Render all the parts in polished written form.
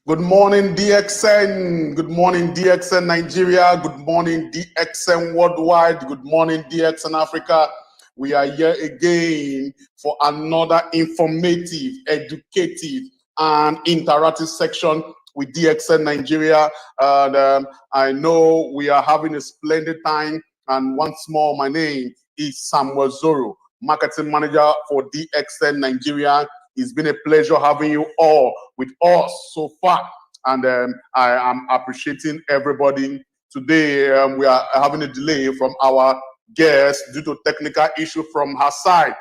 Good morning, DXN. Good morning, DXN Nigeria. Good morning, DXN Worldwide. Good morning, DXN Africa. We are here again for another informative, educative, and interactive section with DXN Nigeria. And I know we are having a splendid time. And once more, my name is Samuel Zoro, Marketing Manager for DXN Nigeria. It's been a pleasure having you all with us so far, and I am appreciating everybody. Today, we are having a delay from our guest due to technical issue from her side.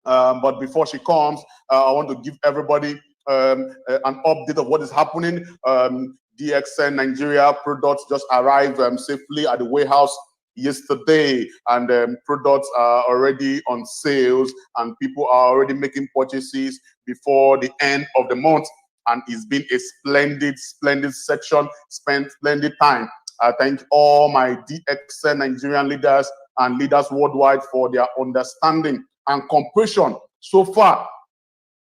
But before she comes, I want to give everybody an update of what is happening. DXN Nigeria products just arrived safely at the warehouse yesterday, and products are already on sales, and people are already making purchases before the end of the month. And it's been a splendid section, splendid time. I thank all my DXN Nigerian leaders and leaders worldwide for their understanding and compassion so far.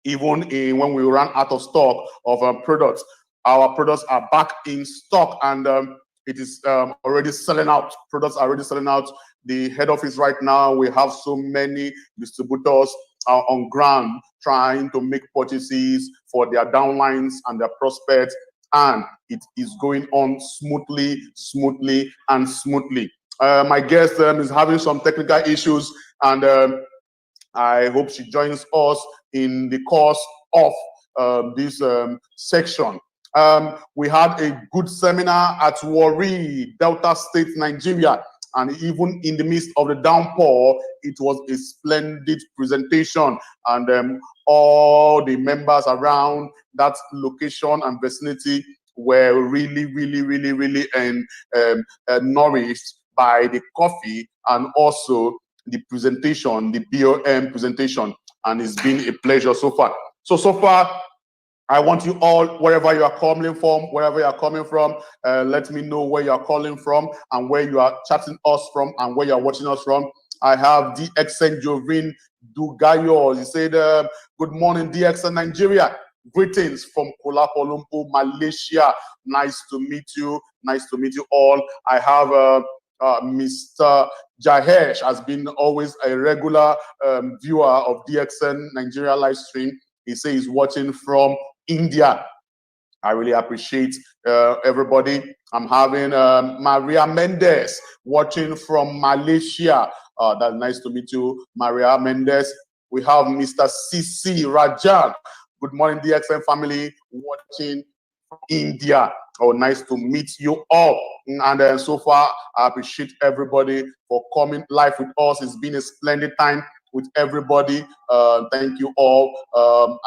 Even when we ran out of stock of products, our products are back in stock, and it is already selling out. Products are already selling out. The head office right now, we have so many distributors on ground trying to make purchases for their downlines and their prospects, and it is going on smoothly. My guest is having some technical issues, and I hope she joins us in the course of this section. We had a good seminar at Warri, Delta State, Nigeria, and even in the midst of the downpour, it was a splendid presentation, and all the members around that location and vicinity were really nourished by the coffee and also the presentation, the BOM presentation, and it's been a pleasure so far. So far, I want you all, wherever you are coming from, let me know where you are calling from and where you are chatting us from and where you are watching us from. I have DXN Jovin Dugayo. He said, good morning, DXN Nigeria. Greetings from Kuala Lumpur, Malaysia. Nice to meet you. Nice to meet you all. I have Mr. Jahesh has been always a regular viewer of DXN Nigeria live stream. He says he's watching from India. I really appreciate everybody. I'm having Maria Mendez watching from Malaysia. That's nice to meet you, Maria Mendez. We have Mr. CC Rajan. Good morning, DXN family, watching from India. Oh, nice to meet you all. And so far, I appreciate everybody for coming live with us. It's been a splendid time with everybody. Thank you all.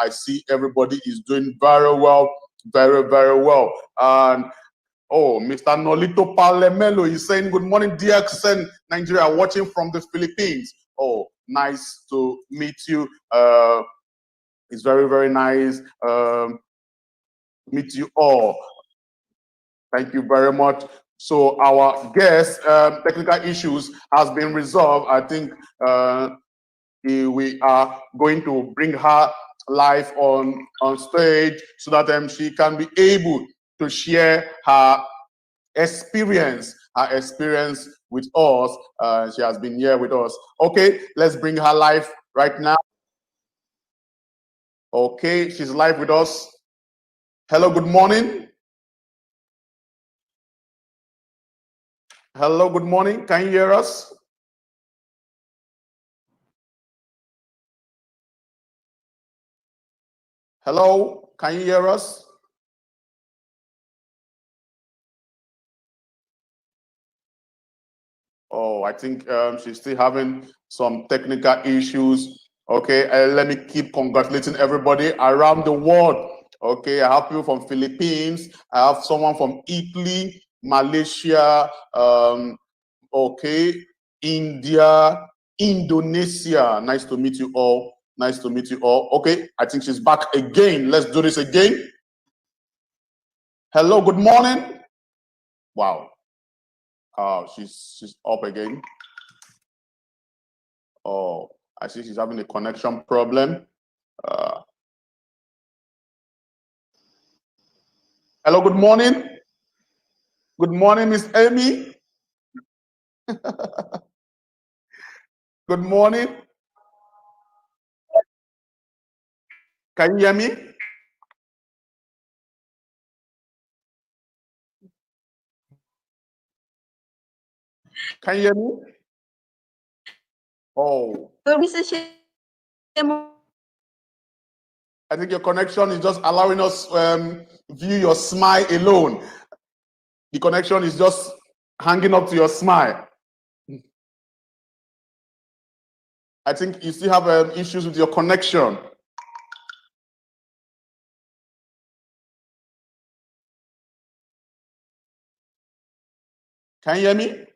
I see everybody is doing very well, very well. And oh, Mr. Nolito Palemelo is saying, good morning, DXN Nigeria, watching from the Philippines. Oh, nice to meet you. It's very nice meet you all. Thank you very much. So our guest technical issues has been resolved. I think we are going to bring her live on stage so that she can be able to share her experience with us. She has been here with us. Okay, let's bring her live right now. Okay, she's live with us. Hello, good morning. Hello, good morning. Can you hear us? Hello, can you hear us? Oh, I think she's still having some technical issues. Okay, let me keep congratulating everybody around the world. Okay, I have people from Philippines. I have someone from Italy, Malaysia, okay, India, Indonesia. Nice to meet you all. Nice to meet you all. Okay, I think she's back again. Let's do this again. Hello, good morning. Wow. She's up again. Oh, I see she's having a connection problem. Hello, good morning. Good morning, Miss Amy. Good morning. Can you hear me? Can you hear me? Oh. I think your connection is just allowing us view your smile alone. The connection is just hanging up to your smile. I think you still have issues with your connection. Can you hear me?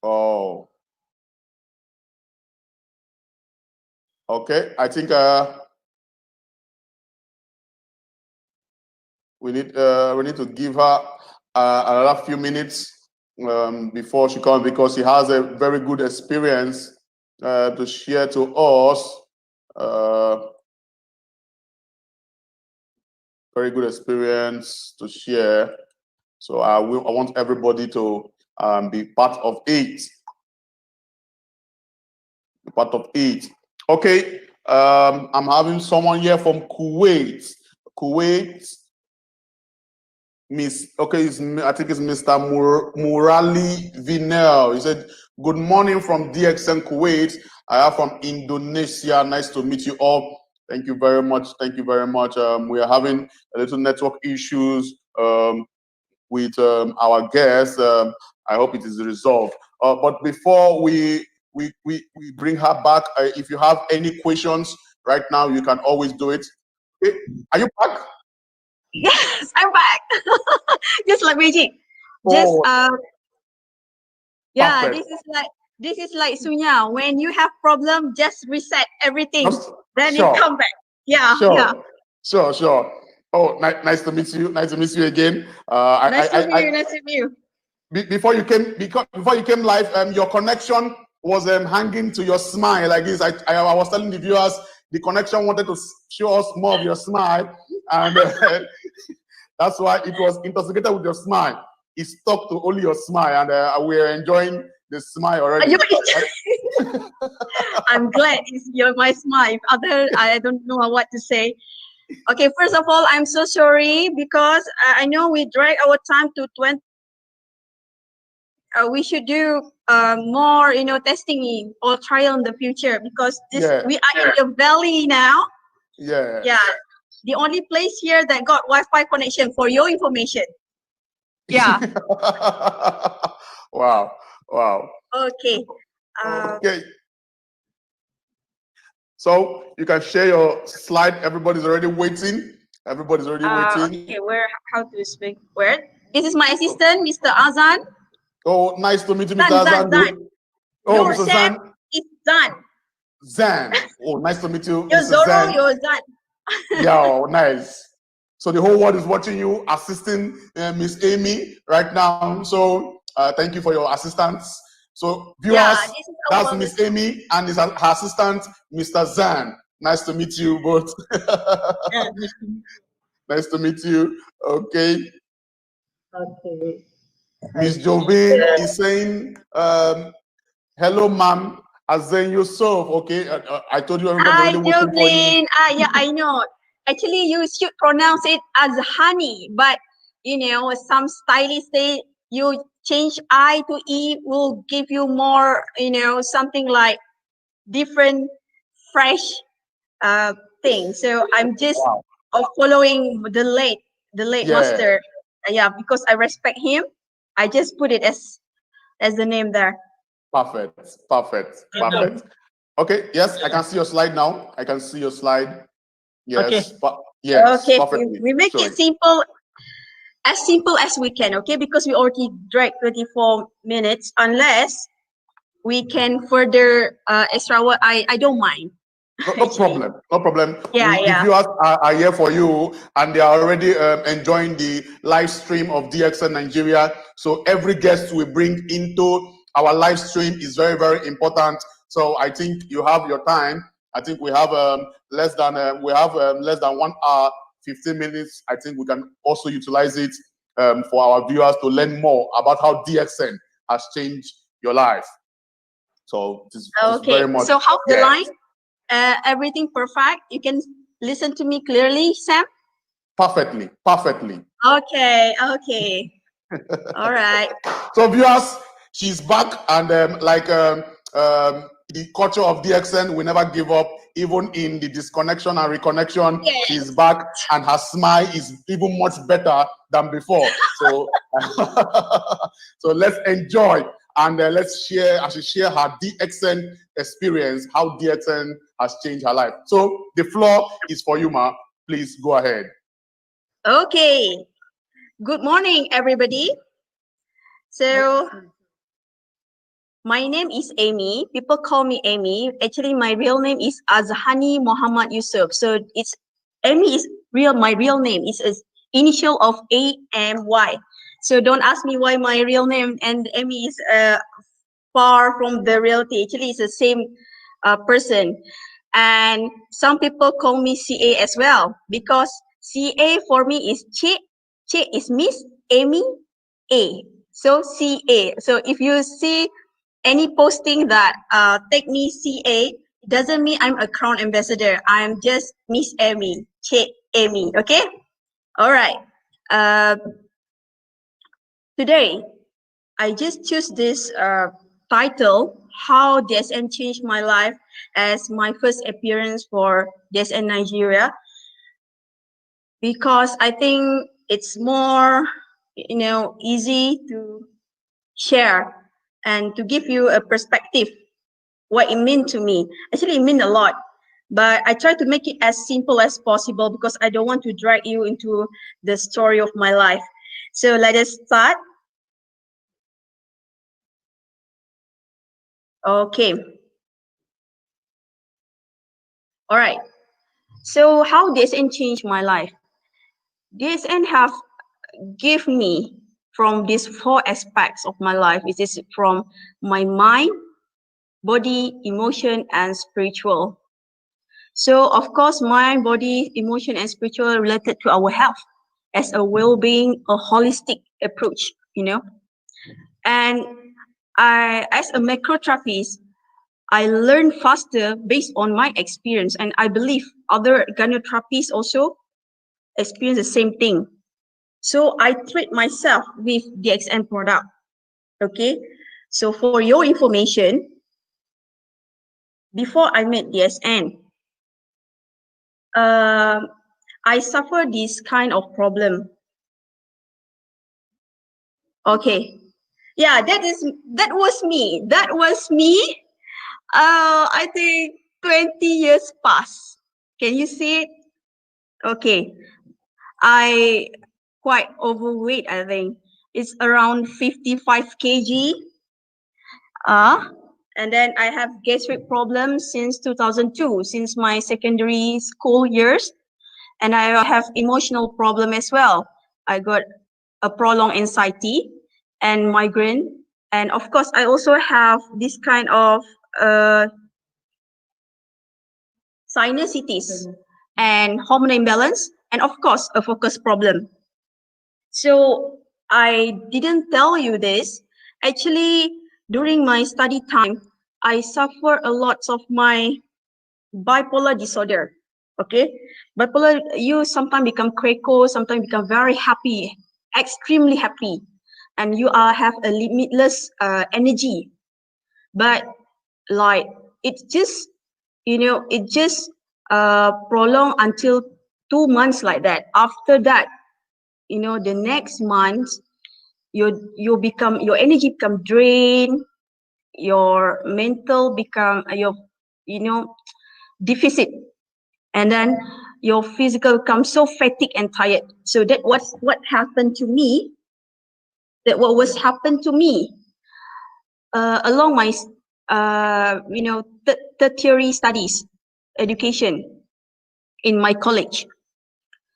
Oh. Okay, I think we need to give her another few minutes before she comes, because she has a very good experience to share to us. Very good experience to share. So I want everybody to be part of it. Be part of it. Okay. I'm having someone here from Kuwait. Kuwait. I think it's Mr. Murali Vinel. He said, "Good morning from DXN Kuwait. I am from Indonesia. Nice to meet you all. Thank you very much. Thank you very much. We are having a little network issues with our guests. I hope it is resolved. But before we bring her back, if you have any questions right now, you can always do it. Okay. Are you back? Yes, I'm back. Just like magic. Just yeah, Perfect. this is like Sunya. When you have problem, just reset everything. Then Sure. it come back. Yeah, Sure. yeah. Sure. Oh, nice to meet you. Nice to meet you again. Nice to meet you. Nice to meet you. Before you came live, your connection was hanging to your smile like this. I was telling the viewers the connection wanted to show us more of your smile, and that's why it was intoxicated with your smile. It stuck to only your smile, and we're enjoying the smile already. I'm glad it's my smile. Other, I don't know what to say. Okay, first of all, I'm so sorry because I know we drag our time to 20. We should do more, testing or trial in the future, because we are in the valley now. Yeah. The only place here that got Wi-Fi connection, for your information. Yeah. Wow. Okay. Okay. So you can share your slide. Everybody's already waiting. Everybody's already waiting. Okay, how to speak? Where? This is my assistant, Mr. Azan. Oh, nice to meet you, Mr. Azan. Oh, Mr. Zan. It's Zan. Zan. Oh, nice to meet you, You're Mr. Zoro, Zan. you're Zan. Yeah, nice. So the whole world is watching you, assisting Miss Amy right now. So thank you for your assistance. So viewers, that's Miss Amy and her assistant, Mr. Zan. Nice to meet you both. Nice to meet you. Okay. Okay. Miss Jovine is saying, hello, ma'am. Azen Yusuf. Okay. I told you everybody's already waiting for you. Yeah, I know. Actually, you should pronounce it as honey, but some stylists say you change I to E will give you more, something like different, fresh thing. So I'm just following the late master. Yeah, because I respect him. I just put it as the name there. Perfect. Okay, yes, I can see your slide now. I can see your slide. Yes, okay. Yes, okay. Perfectly. We make it simple as we can, okay? Because we already drag 24 minutes, unless we can further extra work. I don't mind. No problem. Yeah. The viewers are here for you, and they are already enjoying the live stream of DXN Nigeria. So every guest we bring into our live stream is very, very important. So I think you have your time, I think we have less than 1 hour, 15 minutes. I think we can also utilize it for our viewers to learn more about how DXN has changed your life. So it's very much. So how's the line? Everything perfect? You can listen to me clearly, Sam? Perfectly. Okay. All right. So viewers, she's back, and the culture of DXN, we never give up, even in the disconnection and reconnection. Yes. She's back, and her smile is even much better than before. So, so let's enjoy, and let's share, as she share her DXN experience, how DXN has changed her life. So the floor is for you, Ma. Please go ahead. Okay. Good morning, everybody. So, my name is Amy. People call me Amy. Actually, my real name is Azhani Muhammad Yusuf. So it's Amy is my real name. It's an initial of AMY. So don't ask me why my real name and Amy is far from the reality. Actually, it's the same person. And some people call me CA as well, because CA for me is Che. Che is Miss Amy A. So CA. So if you see any posting that take me CA, it doesn't mean I'm a crown ambassador. I'm just Miss Amy, Che Amy. Okay. All right. Today, I just choose this title, How DSN Changed My Life, as my first appearance for DSN Nigeria, because I think it's more, easy to share and to give you a perspective what it meant to me. Actually, it meant a lot, but I try to make it as simple as possible because I don't want to drag you into the story of my life. So let us start. Okay. All right. So how DSN changed my life? DSN have give me from these 4 aspects of my life. It is from my mind, body, emotion, and spiritual. So of course, mind, body, emotion, and spiritual are related to our health as a well-being, a holistic approach, And as a macrotherapist, I learn faster based on my experience, and I believe other gynotherapists also experience the same thing. So I treat myself with DXN product. Okay. So for your information, before I met DSN, I suffer this kind of problem. Okay. Yeah, that was me. I think 20 years past. Can you see it? Okay. I quite overweight, I think. It's around 55 kg. And then I have gastric problems since 2002, since my secondary school years. And I have emotional problem as well. I got a prolonged anxiety and migraine. And of course, I also have this kind of sinusitis and hormone imbalance, and of course, a focus problem. So I didn't tell you this. Actually, during my study time, I suffer a lot of my bipolar disorder. Okay, bipolar, you sometimes become critical, sometimes become very happy, extremely happy, and you have a limitless energy. But like it just, prolong until 2 months like that. After that, the next month, your energy become drained, your mental become deficit, and then your physical becomes so fatigued and tired. So that was what happened to me. That what was happened to me along my tertiary studies, education in my college.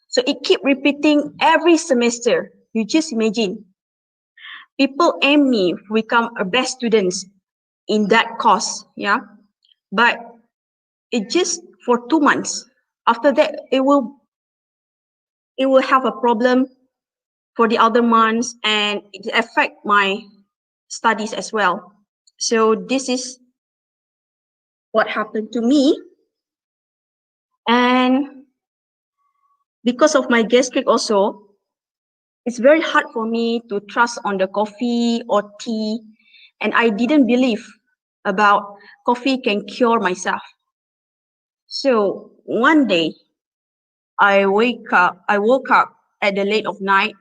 So it keep repeating every semester. You just imagine. People aim me to become a best students in that course, yeah. But it just for 2 months. After that, it will have a problem for the other months, and it affect my studies as well. So this is what happened to me. And because of my gastric also, it's very hard for me to trust on the coffee or tea. And I didn't believe about coffee can cure myself. So one day I woke up at the late of night,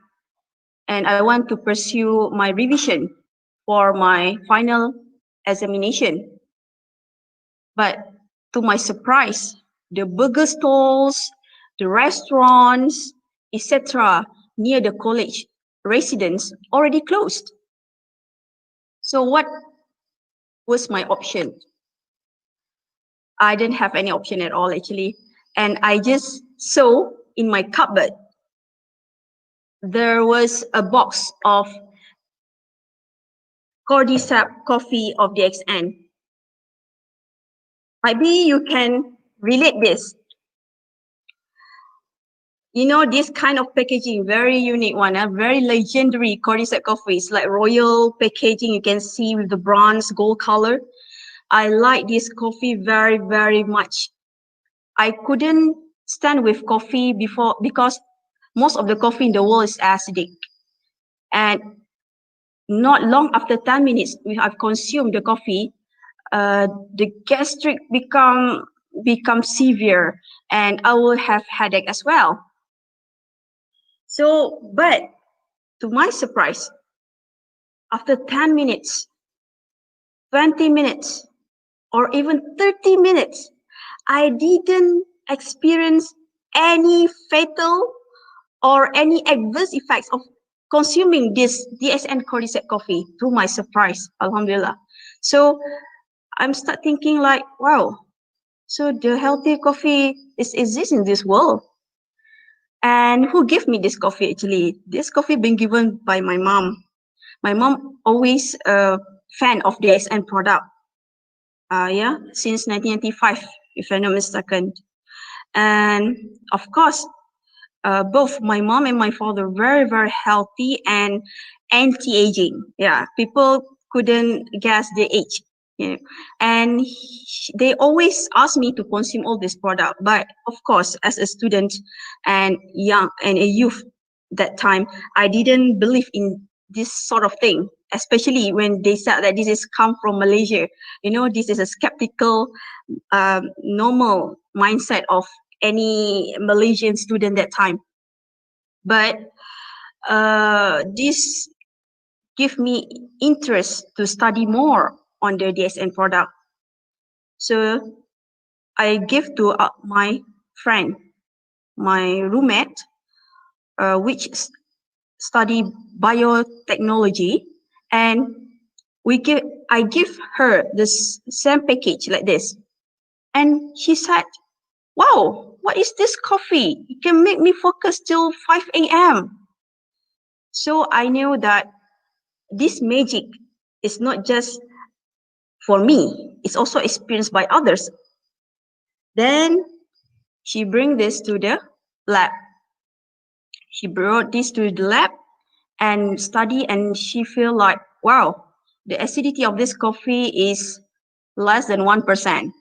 and I want to pursue my revision for my final examination. But to my surprise, the burger stalls, the restaurants, etc., near the college residence already closed. So what was my option? I didn't have any option at all actually. And I just saw in my cupboard there was a box of cordyceps coffee of DXN. Maybe you can relate this. You know, this kind of packaging, very unique one, very legendary cordyceps coffees, like royal packaging. You can see with the bronze gold color. I like this coffee very, very much. I couldn't stand with coffee before because most of the coffee in the world is acidic. And not long after 10 minutes, we have consumed the coffee, the gastric become severe, and I will have headache as well. So, but to my surprise, after 10 minutes, 20 minutes, or even 30 minutes, I didn't experience any fatal or any adverse effects of consuming this DSN cordyceps coffee, to my surprise, alhamdulillah. So I'm start thinking like, wow, so the healthy coffee exists in this world. And who gave me this coffee actually? This coffee been given by my mom. My mom always a fan of DXN product. Yeah, since 1995, if I'm not mistaken. And of course, both my mom and my father very, very healthy and anti-aging. Yeah, people couldn't guess their age. Yeah. And they always ask me to consume all this product. But of course, as a student and young and a youth that time, I didn't believe in this sort of thing, especially when they said that this is come from Malaysia. You know, this is a skeptical, normal mindset of any Malaysian student that time. But this give me interest to study more on the DSN product. So I give to my friend, my roommate, which study biotechnology, and I give her this same package like this, and she said, "Wow, what is this coffee? It can make me focus till 5 a.m." So I knew that this magic is not just for me, it's also experienced by others. Then she bring this to the lab. She brought this to the lab and study, and she feel like, wow, the acidity of this coffee is less than 1%,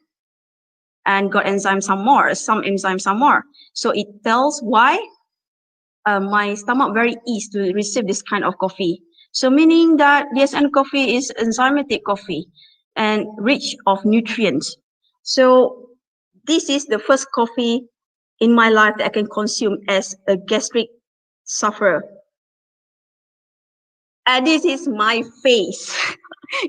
and got some enzymes some more. So it tells why my stomach very easy to receive this kind of coffee. So meaning that DSN coffee is enzymatic coffee and rich of nutrients. So this is the first coffee in my life that I can consume as a gastric sufferer. And this is my face.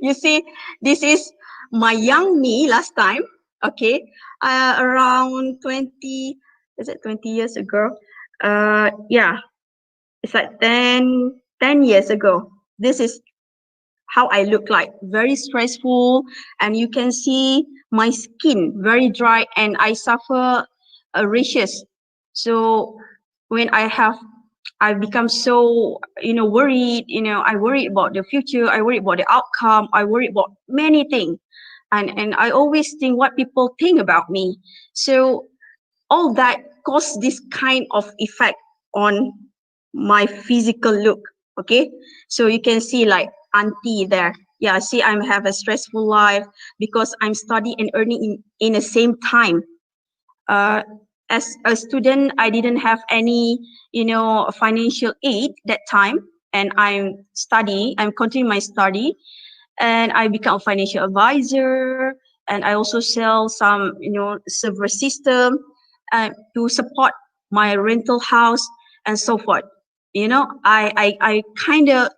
You see, this is my young me last time. Okay, around 20, is it 20 years ago? Yeah, it's like 10 years ago. This is how I look like, very stressful, and you can see my skin very dry, and I suffer rashes. So when I become so, worried, I worry about the future, I worry about the outcome, I worry about many things. and I always think what people think about me. So all that caused this kind of effect on my physical look. Okay, so you can see like auntie there. Yeah, see, I'm have a stressful life because I'm studying and earning in the same time. uh, as a student, I didn't have any, financial aid that time, and I'm continuing my study, and I become a financial advisor, and I also sell some, server system to support my rental house and so forth. I kind of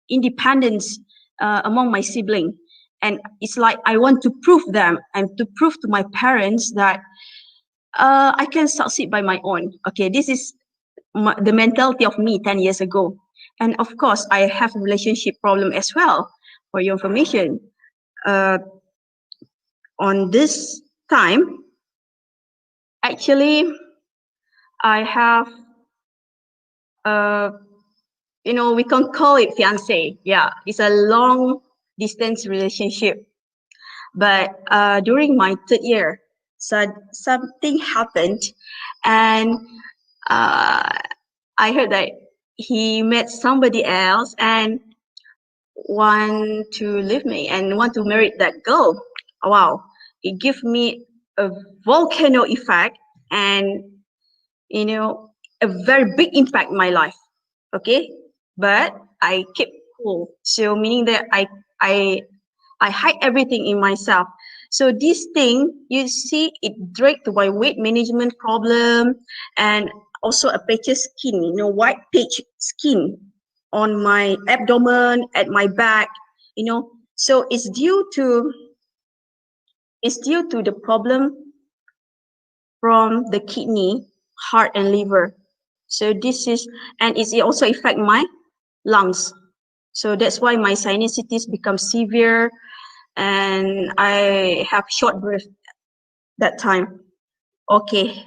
independence among my sibling, and it's like I want to prove them and to prove to my parents that I can succeed by my own. Okay, this is the mentality of me 10 years ago. And of course, I have a relationship problem as well. For your information, uh, on this time, actually, I have, uh, we can call it fiance. Yeah, it's a long distance relationship. But during my third year, so something happened, and uh, I heard that he met somebody else and want to leave me and want to marry that girl. Wow, it gave me a volcano effect, and you know a very big impact in my life. Okay, but I keep cool. So meaning that I I hide everything in myself. So this thing, you see, it dragged to my weight management problem, and also a patchy skin, white patch skin on my abdomen, at my back, So it's due to the problem from the kidney, heart, and liver. So this is, and it also affect my lungs. So that's why my sinusitis becomes severe, and I have short breath that time. Okay,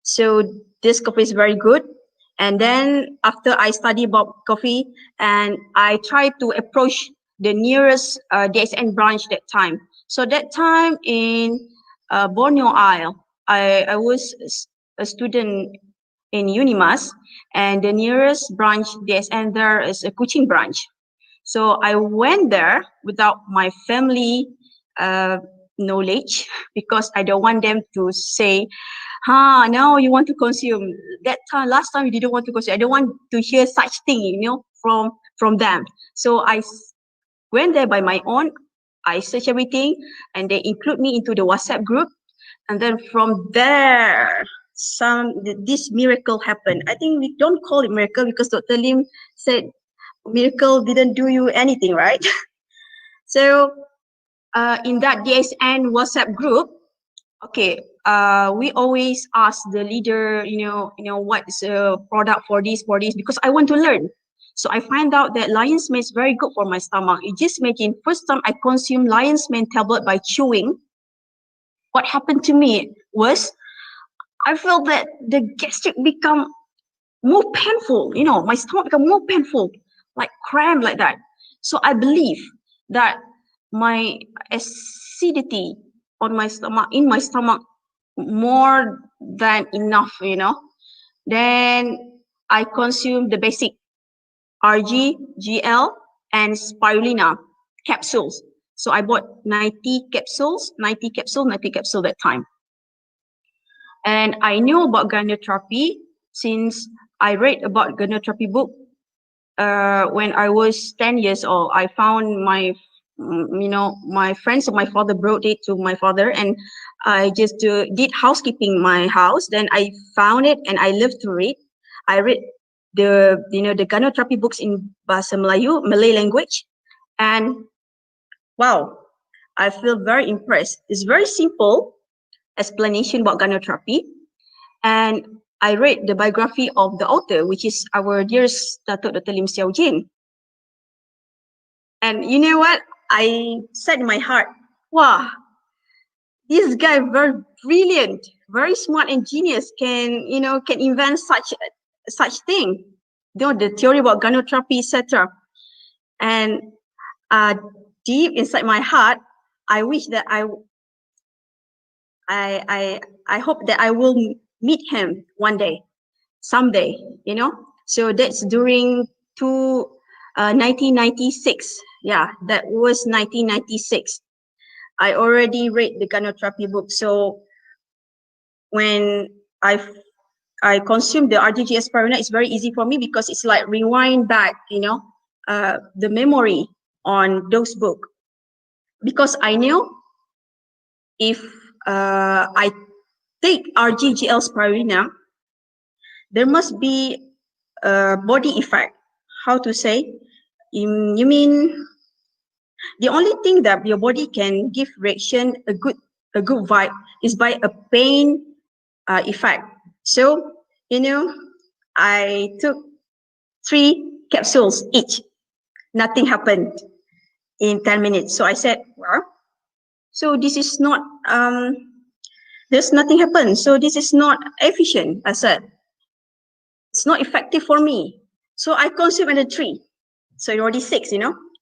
so this coffee is very good. And then after I study about coffee, and I try to approach the nearest DXN branch that time. So that time in Borneo Isle, I was a student in Unimas, and the nearest branch DXN there is a Kuching branch. So I went there without my family uh, knowledge, because I don't want them to say, now you want to consume. That time, last time you didn't want to consume. I don't want to hear such thing, from them. So went there by my own. I search everything, and they include me into the WhatsApp group. And then from there, this miracle happened. I think we don't call it miracle because Dr. Lim said miracle didn't do you anything, right? So in that DXN WhatsApp group, okay, we always ask the leader, what's a product for this, because I want to learn. So I find out that lion's mane is very good for my stomach. You just imagine, first time I consumed lion's mane tablet by chewing, what happened to me was I felt that the gastric become more painful. My stomach become more painful, like cramp like that. So I believe that my acidity in my stomach, more than enough. Then I consume the basic RG, GL, and spirulina capsules. So I bought 90 capsules that time. And I knew about gynotherapy since I read about gynotherapy book when I was 10 years old. I found my friends of my father brought it to my father, and I just did housekeeping my house. Then I found it, and I lived to read. I read the gynotherapy books in Bahasa Melayu, Malay language, and wow, I feel very impressed. It's very simple explanation about gynotherapy, and I read the biography of the author, which is our dearest Datuk Dr. Lim Xiao Jin. And you know what? I said in my heart, wow, this guy very brilliant, very smart and genius, can invent such thing. The theory about gynotherapy, etc. And deep inside my heart, I wish that I hope that I will meet him one day, someday, you know. So that's during 1996. Yeah, that was 1996. I already read the Gynotherapy book. So when I consume the RGGS Spirulina, it's very easy for me because it's like rewind back, the memory on those book. Because I know if I take RGGL Spirulina, there must be a body effect. How to say? You mean the only thing that your body can give reaction a good vibe is by a pain effect. So I took 3 capsules each. Nothing happened in 10 minutes. So I said, well, so this is not there's nothing happened. So this is not efficient. I said, it's not effective for me. So I consumed another 3. So already 6,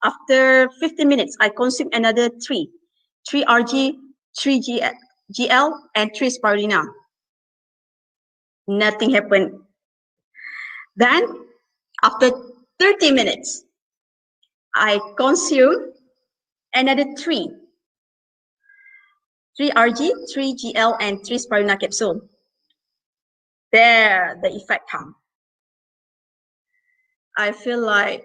After 15 minutes, I consumed another 3. 3 RG, 3 GL, and 3 spirulina. Nothing happened. Then, after 30 minutes, I consumed another 3. 3 RG, 3 GL, and 3 spirulina capsule. There, the effect comes. I feel like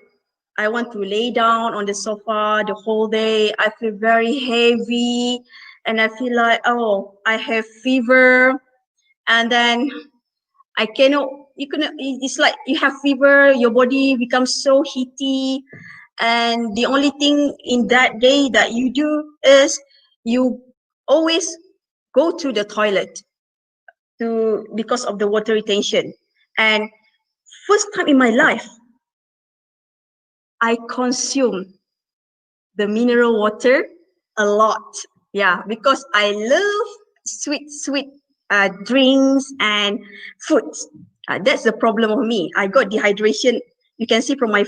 I want to lay down on the sofa the whole day. I feel very heavy and I feel like, oh, I have fever. And then it's like you have fever, your body becomes so heaty. And the only thing in that day that you do is you always go to the toilet because of the water retention. And first time in my life, I consume the mineral water a lot. Yeah, because I love sweet drinks and foods. That's the problem of me. I got dehydration. You can see from my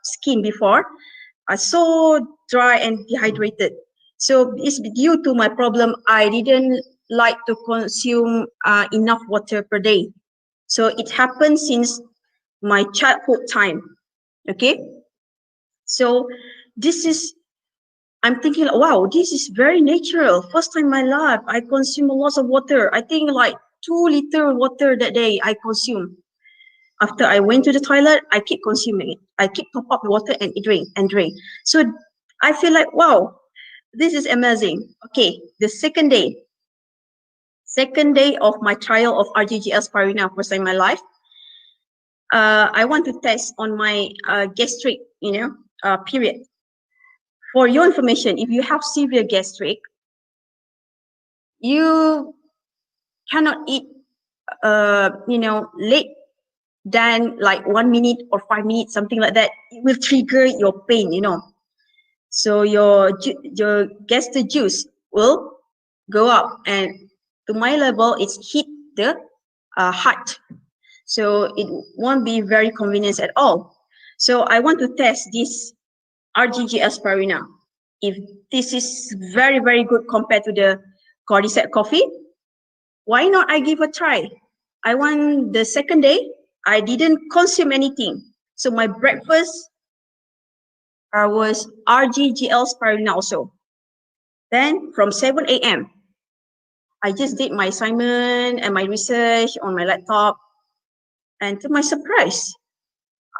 skin before. So dry and dehydrated. So it's due to my problem. I didn't like to consume enough water per day. So it happened since my childhood time. Okay. So this is I'm thinking, wow, this is very natural. First time in my life, I consume a lot of water. I think like 2 liters water that day I consume. After I went to the toilet, I keep consuming it. I keep top up water and drink and drink. So I feel like, wow, this is amazing. Okay, the second day of my trial of RGGL spirulina, first time in my life, I want to test on my gastric, period. For your information, if you have severe gastric, you cannot eat, late than like 1 minute or 5 minutes, something like that. It will trigger your pain, So your gastric juice will go up, and to my level, it's hit the heart. So it won't be very convenient at all. So I want to test this RGG aspirina. If this is very, very good compared to the cordyceps coffee, why not I give a try? I want the second day, I didn't consume anything. So my breakfast was RGGL spirulina also. Then from 7 a.m., I just did my assignment and my research on my laptop. And to my surprise,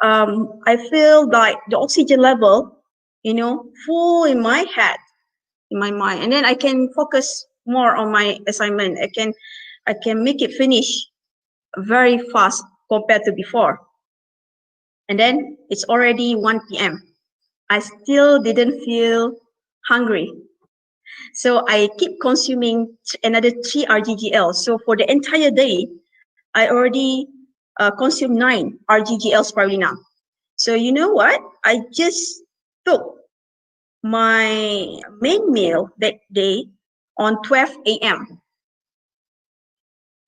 I feel like the oxygen level, full in my head, in my mind, and then I can focus more on my assignment. I can make it finish very fast compared to before. And then it's already 1 p.m. I still didn't feel hungry. So I keep consuming another 3 RGGL. So for the entire day, I already consumed 9 RGGL spirulina. So you know what? I just took my main meal that day on 12 a.m.,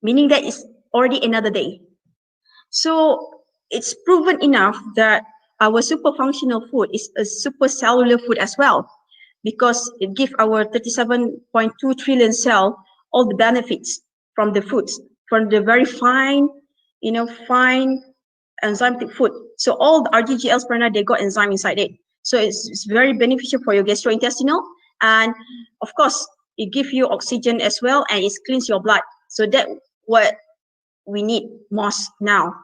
meaning that it's already another day. So it's proven enough that our super functional food is a super cellular food as well. because it gives our 37.2 trillion cell all the benefits from the foods, from the very fine, fine enzymatic food. So all the RGGLs prana, they got enzyme inside it. So it's very beneficial for your gastrointestinal, and of course it gives you oxygen as well, and it cleans your blood. So that what we need most now.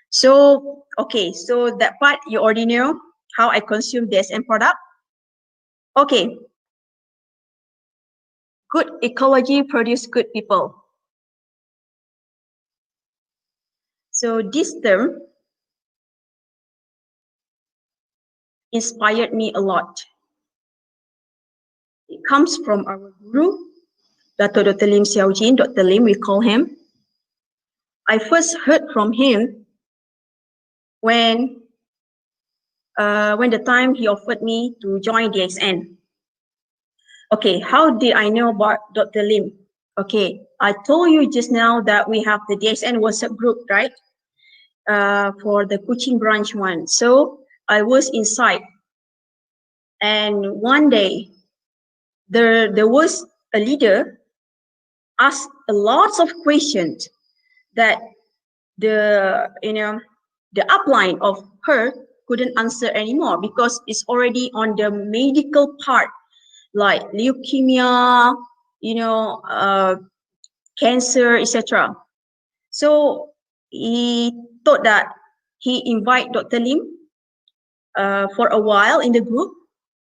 So okay, so that part you already know how I consume DSN product. Okay, good ecology produce good people. So this term inspired me a lot. It comes from our guru, Dr. Lim Xiaojin, Dr. Lim, we call him. I first heard from him when the time he offered me to join DXN. Okay, how did I know about Dr. Lim? Okay, I told you just now that we have the DXN WhatsApp group, right? For the Kuching branch one. So I was inside, and one day there was a leader asked a lot of questions that the upline of her couldn't answer anymore because it's already on the medical part, like leukemia, cancer, etc. So he thought that he invite Dr. Lim for a while in the group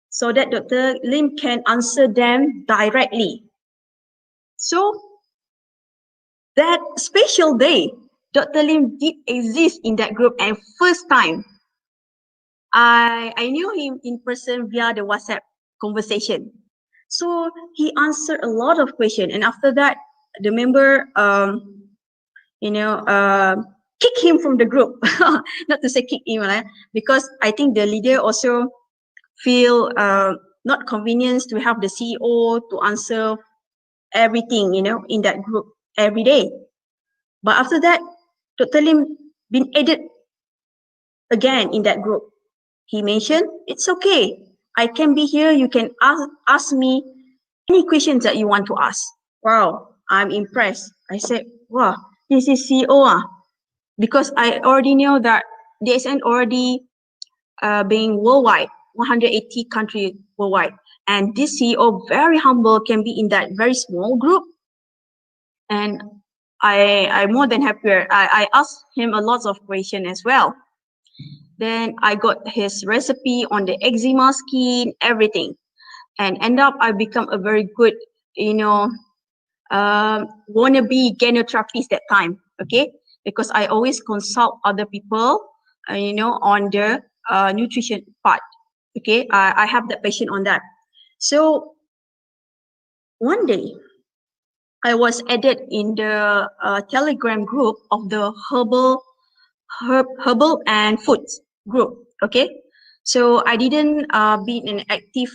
so that Dr. Lim can answer them directly. So that special day, Dr. Lim did exist in that group, and first time I knew him in person via the WhatsApp conversation. So he answered a lot of questions, and after that, the member, kick him from the group. Not to say kick him, because I think the leader also feel not convenience to have the CEO to answer everything, in that group every day. But after that, Dr. Lim been added again in that group. He mentioned, it's okay. I can be here. You can ask me any questions that you want to ask. Wow, I'm impressed. I said, wow, this is CEO. Because I already know that DSN already being worldwide, 180 countries worldwide. And this CEO, very humble, can be in that very small group. And I'm more than happier. I asked him a lot of questions as well. Then I got his recipe on the eczema skin, everything. And end up, I become a very good, wannabe gynotherapist that time, okay? Because I always consult other people, on the nutrition part, okay? I have that passion on that. So one day, I was added in the Telegram group of the herbal and foods group, okay? So I didn't be an active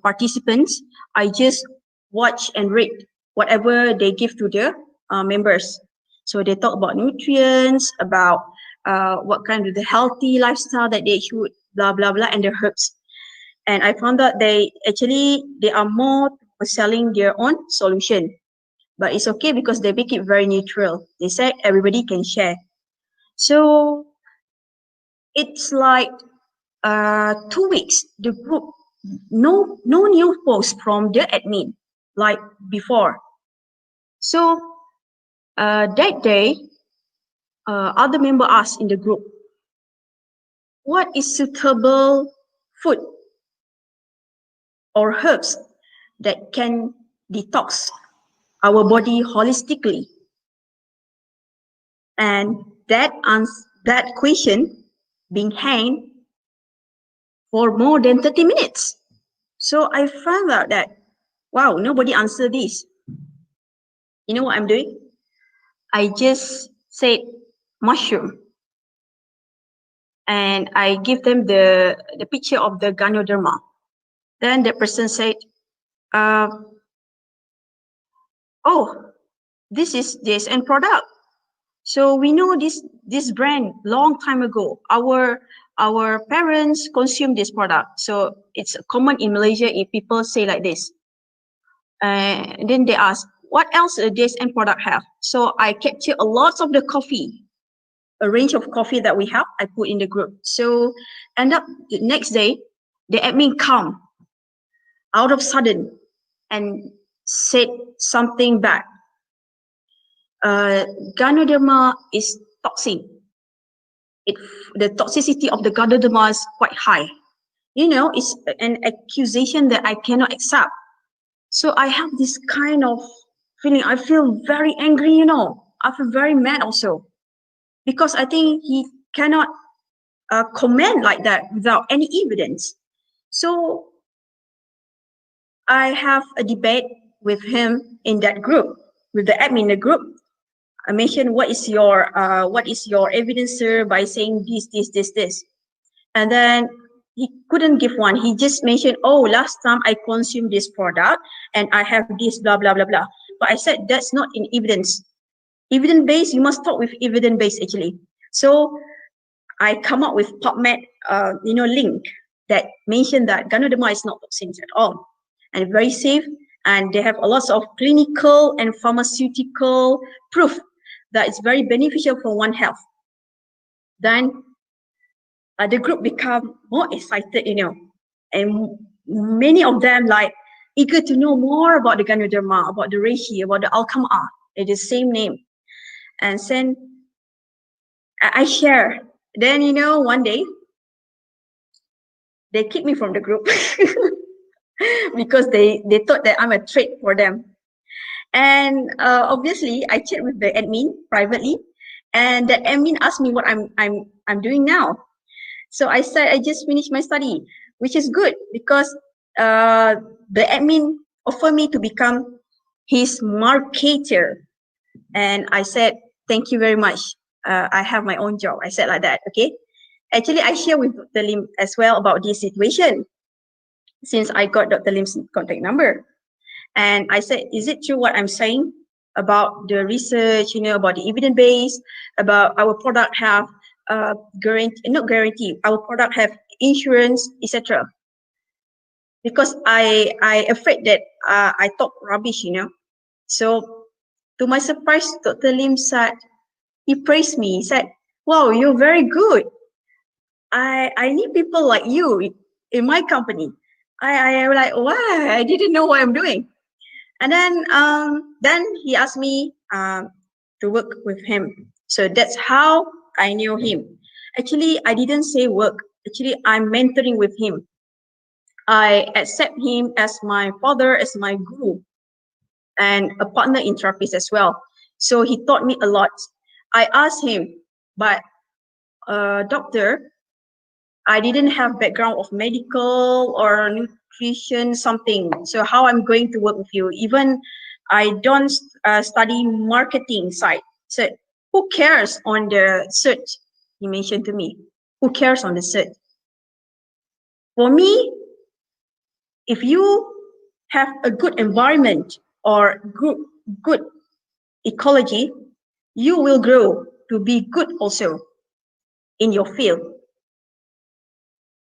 participant. I just watch and read whatever they give to the members. So they talk about nutrients, about what kind of the healthy lifestyle that they should, blah, blah, blah, and the herbs. And I found out they are more selling their own solution. But it's okay because they make it very neutral. They say everybody can share. So it's like 2 weeks, the group, no new post from the admin like before. So that day, other member asked in the group, what is suitable food or herbs that can detox our body holistically? And that question being hanged for more than 30 minutes. So I found out that, wow, nobody answered this. You know what I'm doing? I just said mushroom. And I give them the picture of the Ganoderma. Then the person said, oh, this is DSN product. So we know this brand long time ago. Our our parents consume this product. So it's common in Malaysia if people say like this. Then they ask, what else a DXN product have? So I capture a lot of the coffee, a range of coffee that we have, I put in the group. So end up the next day, the admin come out of sudden and said something bad. Ganoderma is toxic. The toxicity of the Ganoderma is quite high. You know, it's an accusation that I cannot accept. So I have this kind of feeling. I feel very angry, you know. I feel very mad also. Because I think he cannot comment like that without any evidence. So I have a debate with him in that group, with the admin in the group. I mentioned what is your evidence, sir, by saying this, and then he couldn't give one. He just mentioned, oh, last time I consumed this product and I have this blah blah blah blah. But I said that's not in evidence. Evidence based, you must talk with evidence based actually. So I come up with PubMed, link that mentioned that Ganoderma is not toxic at all, and very safe. And they have a lot of clinical and pharmaceutical proof that it's very beneficial for one health. Then the group become more excited, you know, and many of them like eager to know more about the Ganoderma, about the reishi, about the Alkama. It is same name. And then I share. Then, you know, one day they kicked me from the group because they thought that I'm a threat for them. And obviously, I chat with the admin privately, and the admin asked me what I'm doing now. So I said I just finished my study, which is good because the admin offered me to become his marketer, and I said thank you very much. I have my own job. I said like that. Okay. Actually, I share with Dr. Lim as well about this situation, since I got Dr. Lim's contact number. And I said, is it true what I'm saying about the research, you know, about the evidence base, about our product have not guarantee, our product have insurance, etc. Because I afraid that I talk rubbish, you know. So to my surprise, Dr. Lim said, he praised me. He said, wow, you're very good. I need people like you in my company. I like, why? I didn't know what I'm doing. And then he asked me to work with him. So that's how I knew him. Actually, I didn't say work. Actually, I'm mentoring with him. I accept him as my father, as my guru, and a partner in therapies as well. So he taught me a lot. I asked him, but doctor, I didn't have background of medical or nutrition something. So how I'm going to work with you? Even I don't study marketing side. So who cares on the cert? He mentioned to me. Who cares on the cert? For me, if you have a good environment or good ecology, you will grow to be good also in your field.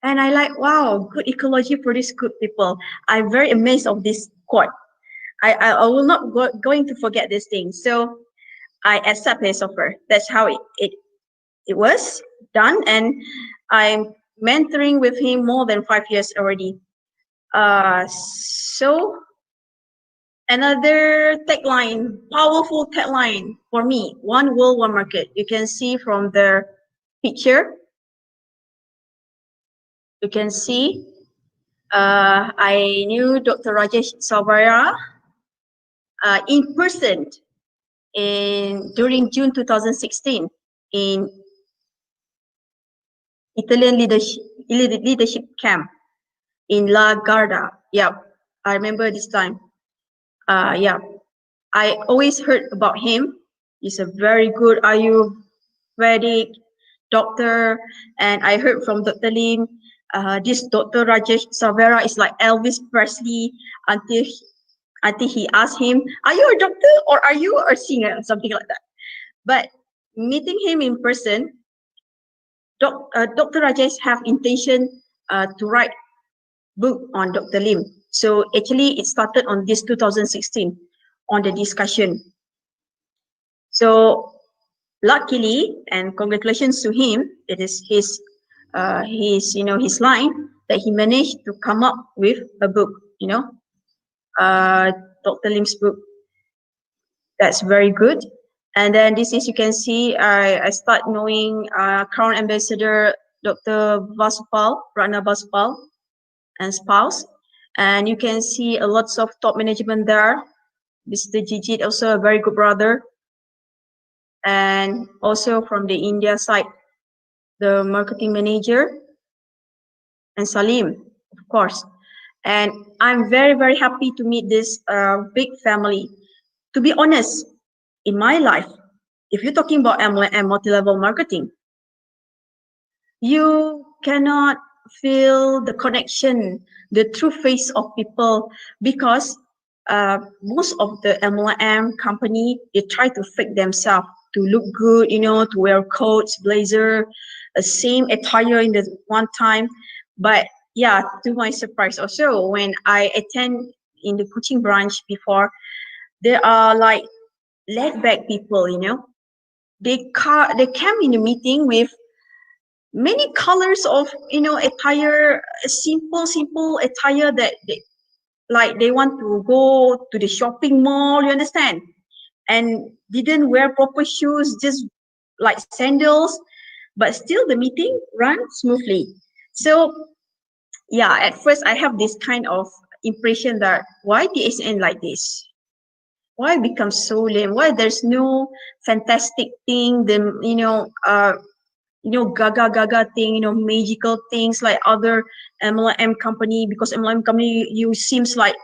And I like, wow, good ecology produce good people. I'm very amazed of this quote. I will not going to forget this thing. So I accept his offer. That's how it was done. And I'm mentoring with him more than 5 years already. So another tagline, powerful tagline for me, one world, one market. You can see from the picture. You can see I knew Dr. Rajesh Savara in person during June 2016 in Italian leadership camp in La Garda. Yeah, I remember this time. Yeah, I always heard about him. He's a very good Ayurvedic doctor, and I heard from Dr. Lim. This Dr. Rajesh Savera is like Elvis Presley until he asked him, "Are you a doctor or are you a singer?" Something like that. But meeting him in person, Dr. Rajesh have intention to write book on Dr. Lim. So actually, it started on this 2016 on the discussion. So luckily, and congratulations to him, it is his line that he managed to come up with a book. Dr. Lim's book. That's very good. And then this is, you can see, I start knowing Crown Ambassador Dr. Vasupal, Ratna Vasupal, and spouse. And you can see a lots of top management there. Mr. Jijit, also a very good brother. And also from the India side, the marketing manager, and Salim, of course. And I'm very, very happy to meet this big family. To be honest, in my life, if you're talking about MLM, multi-level marketing, you cannot feel the connection, the true face of people, because most of the MLM company, they try to fake themselves to look good, to wear coats, blazer, same attire in the one time. But yeah, to my surprise also, when I attend in the coaching branch before, there are like laid back people, they came in the meeting with many colors of attire, simple attire that they want to go to the shopping mall, you understand, and didn't wear proper shoes, just like sandals, but still the meeting ran smoothly. So yeah, at first I have this kind of impression that why DXN like this, why it becomes so lame, why there's no fantastic thing, the gaga thing, magical things like other MLM company, because MLM company, you seems like,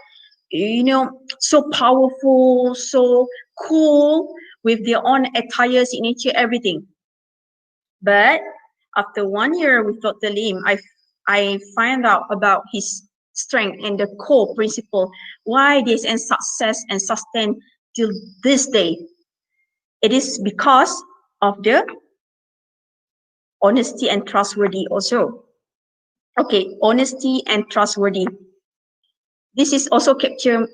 so powerful, so cool with their own attire, signature, everything. But after 1 year with Dr. Lim, I find out about his strength and the core principle why this and success and sustain till this day. It is because of the honesty and trustworthy also. Okay, honesty and trustworthy. This is also captured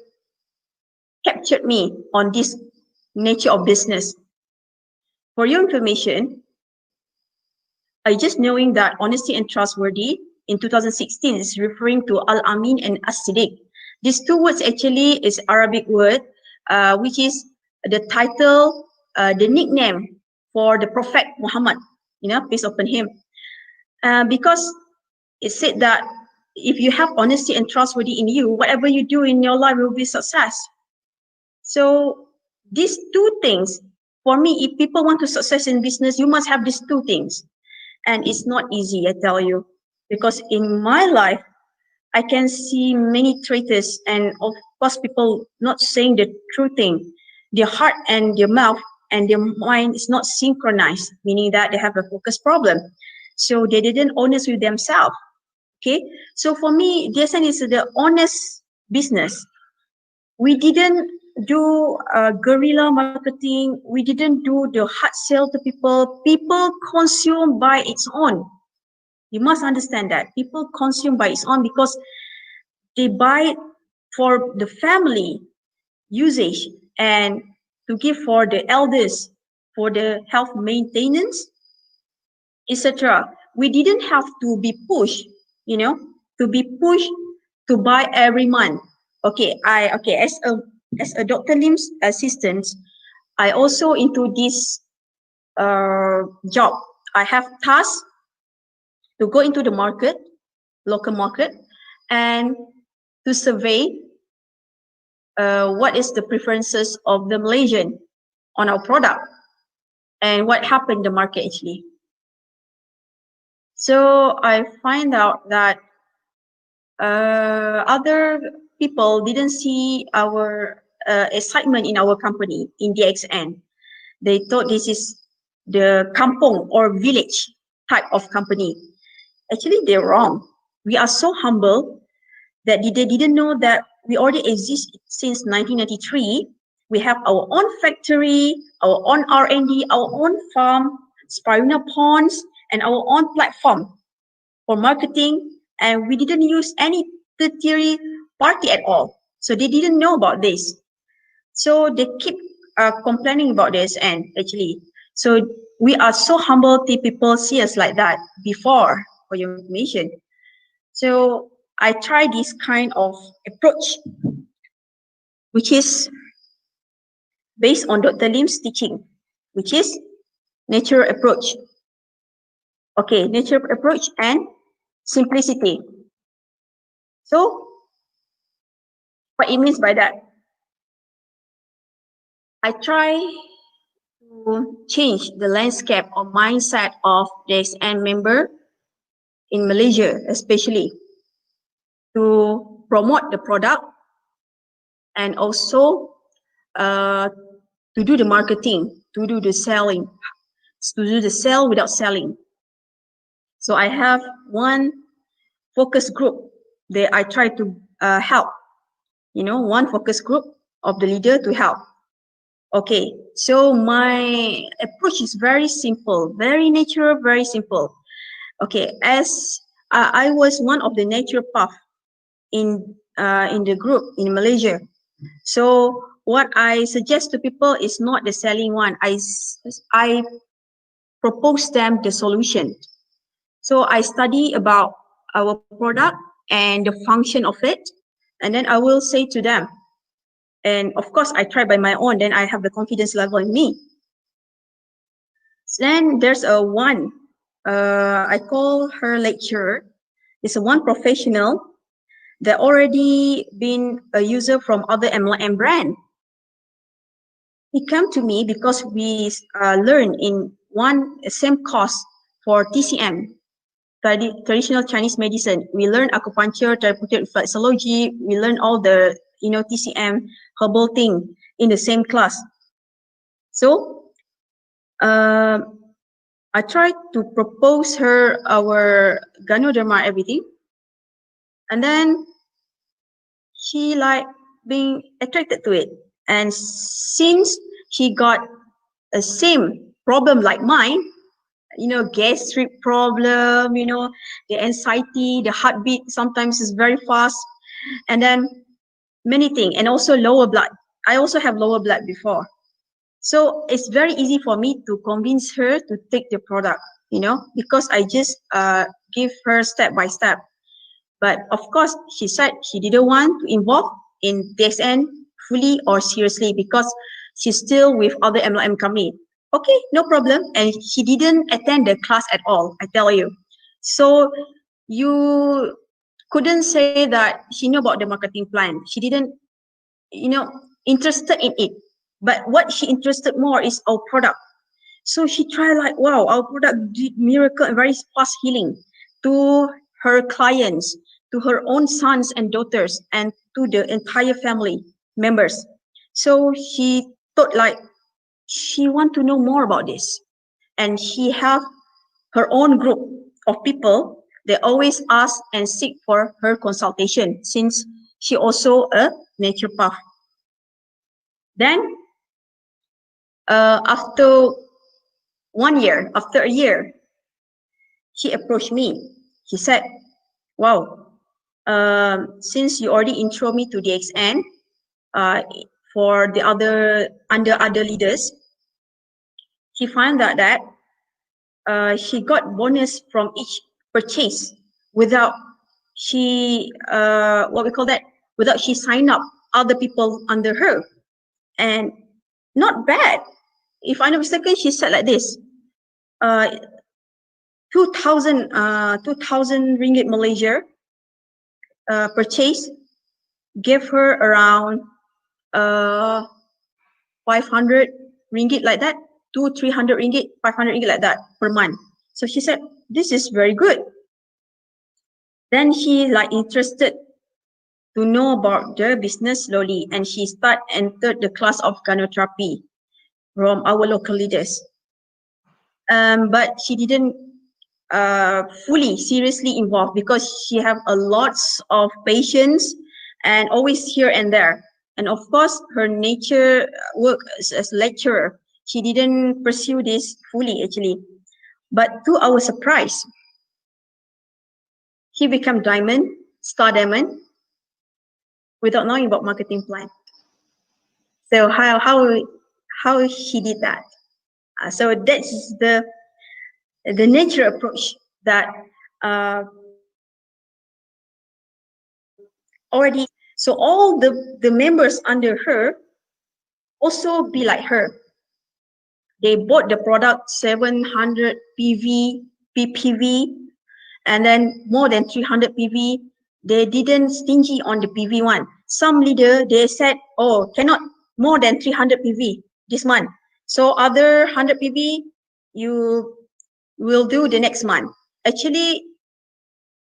me on this nature of business. For your information, I just knowing that honesty and trustworthy in 2016 is referring to Al-Amin and As-Siddiq. These two words actually is Arabic word, which is the title, the nickname for the Prophet Muhammad, peace upon him. Because it said that if you have honesty and trustworthy in you, whatever you do in your life will be success. So these two things, for me, if people want to success in business, you must have these two things. And it's not easy, I tell you, because in my life, I can see many traitors, and of course, people not saying the true thing. Their heart and their mouth and their mind is not synchronized, meaning that they have a focus problem. So they didn't honest with themselves. Okay, so for me, DSN is the honest business. We didn't do guerrilla marketing. We didn't do the hard sell to people. People consume by its own. You must understand that people consume by its own because they buy it for the family usage and to give for the elders, for the health maintenance, etc. We didn't have to be pushed, to be pushed to buy every month. Okay, as a Dr. Lim's assistant, I also into this job. I have tasks to go into the market, local market, and to survey what is the preferences of the Malaysian on our product and what happened in the market actually. So I find out that other people didn't see our excitement in our company in DXN. They thought this is the kampong or village type of company. Actually, they're wrong. We are so humble that they didn't know that we already exist since 1993. We have our own factory, our own R&D, our own farm, spirulina ponds, and our own platform for marketing, and we didn't use any tertiary party at all. So they didn't know about this. So they keep complaining about this, and actually, so we are so humble till people see us like that before, for your information. So I try this kind of approach, which is based on Dr. Lim's teaching, which is natural approach. Okay, natural approach and simplicity. So what it means by that, I try to change the landscape or mindset of the DXN member in Malaysia, especially to promote the product and also uh, to do the marketing, to do the selling, to do the sell without selling. So I have one focus group that I try to help, one focus group of the leader to help. Okay, so my approach is very simple, very natural, very simple. Okay, as I was one of the naturopath in the group in Malaysia. So what I suggest to people is not the selling one. I propose them the solution. So I study about our product and the function of it, and then I will say to them, and of course I try by my own, then I have the confidence level in me. Then there's a one, I call her lecturer. It's a one professional that already been a user from other MLM brand. He came to me because we learned in one same course for TCM, traditional Chinese medicine. We learn acupuncture, therapeutic reflexology. We learn all the TCM herbal thing in the same class. So I tried to propose her our Ganoderma everything, and then she like being attracted to it. And since she got a same problem like mine, gastric problem, the anxiety, the heartbeat sometimes is very fast, and then many things, and also lower blood. I also have lower blood before. So it's very easy for me to convince her to take the product, because I just give her step by step. But of course, she said she didn't want to involve in DXN fully or seriously because she's still with other MLM company. Okay, no problem. And she didn't attend the class at all, I tell you. So you couldn't say that she knew about the marketing plan. She didn't, interested in it. But what she interested more is our product. So she tried like, wow, our product did miracle and very fast healing to her clients, to her own sons and daughters, and to the entire family members. So she thought like she want to know more about this. And she have her own group of people. They always ask and seek for her consultation since she also a naturopath. Then after after a year, she approached me. She said, wow, since you already intro me to DXN for the under other leaders, she found that she got bonus from each purchase without she what we call that, without she sign up other people under her. And not bad. If I'm not mistaken, she said like this, 2,000 ringgit Malaysia purchase gave her around 500 ringgit like that, 300 ringgit, 500 ringgit like that per month. So she said, this is very good. Then she like interested to know about the business slowly, and she entered the class of gynotherapy from our local leaders. But she didn't fully seriously involved because she have a lots of patients and always here and there. And of course, her nature work as lecturer, she didn't pursue this fully actually. But to our surprise, he became diamond, star diamond, without knowing about marketing plan. So how he did that? So that's the nature approach that already. So all the members under her also be like her. They bought the product 700 ppv, and then more than 300 PV. They didn't stingy on the PV one. Some leader, they said, oh, cannot more than 300 PV this month. So other 100 PV, you will do the next month. Actually,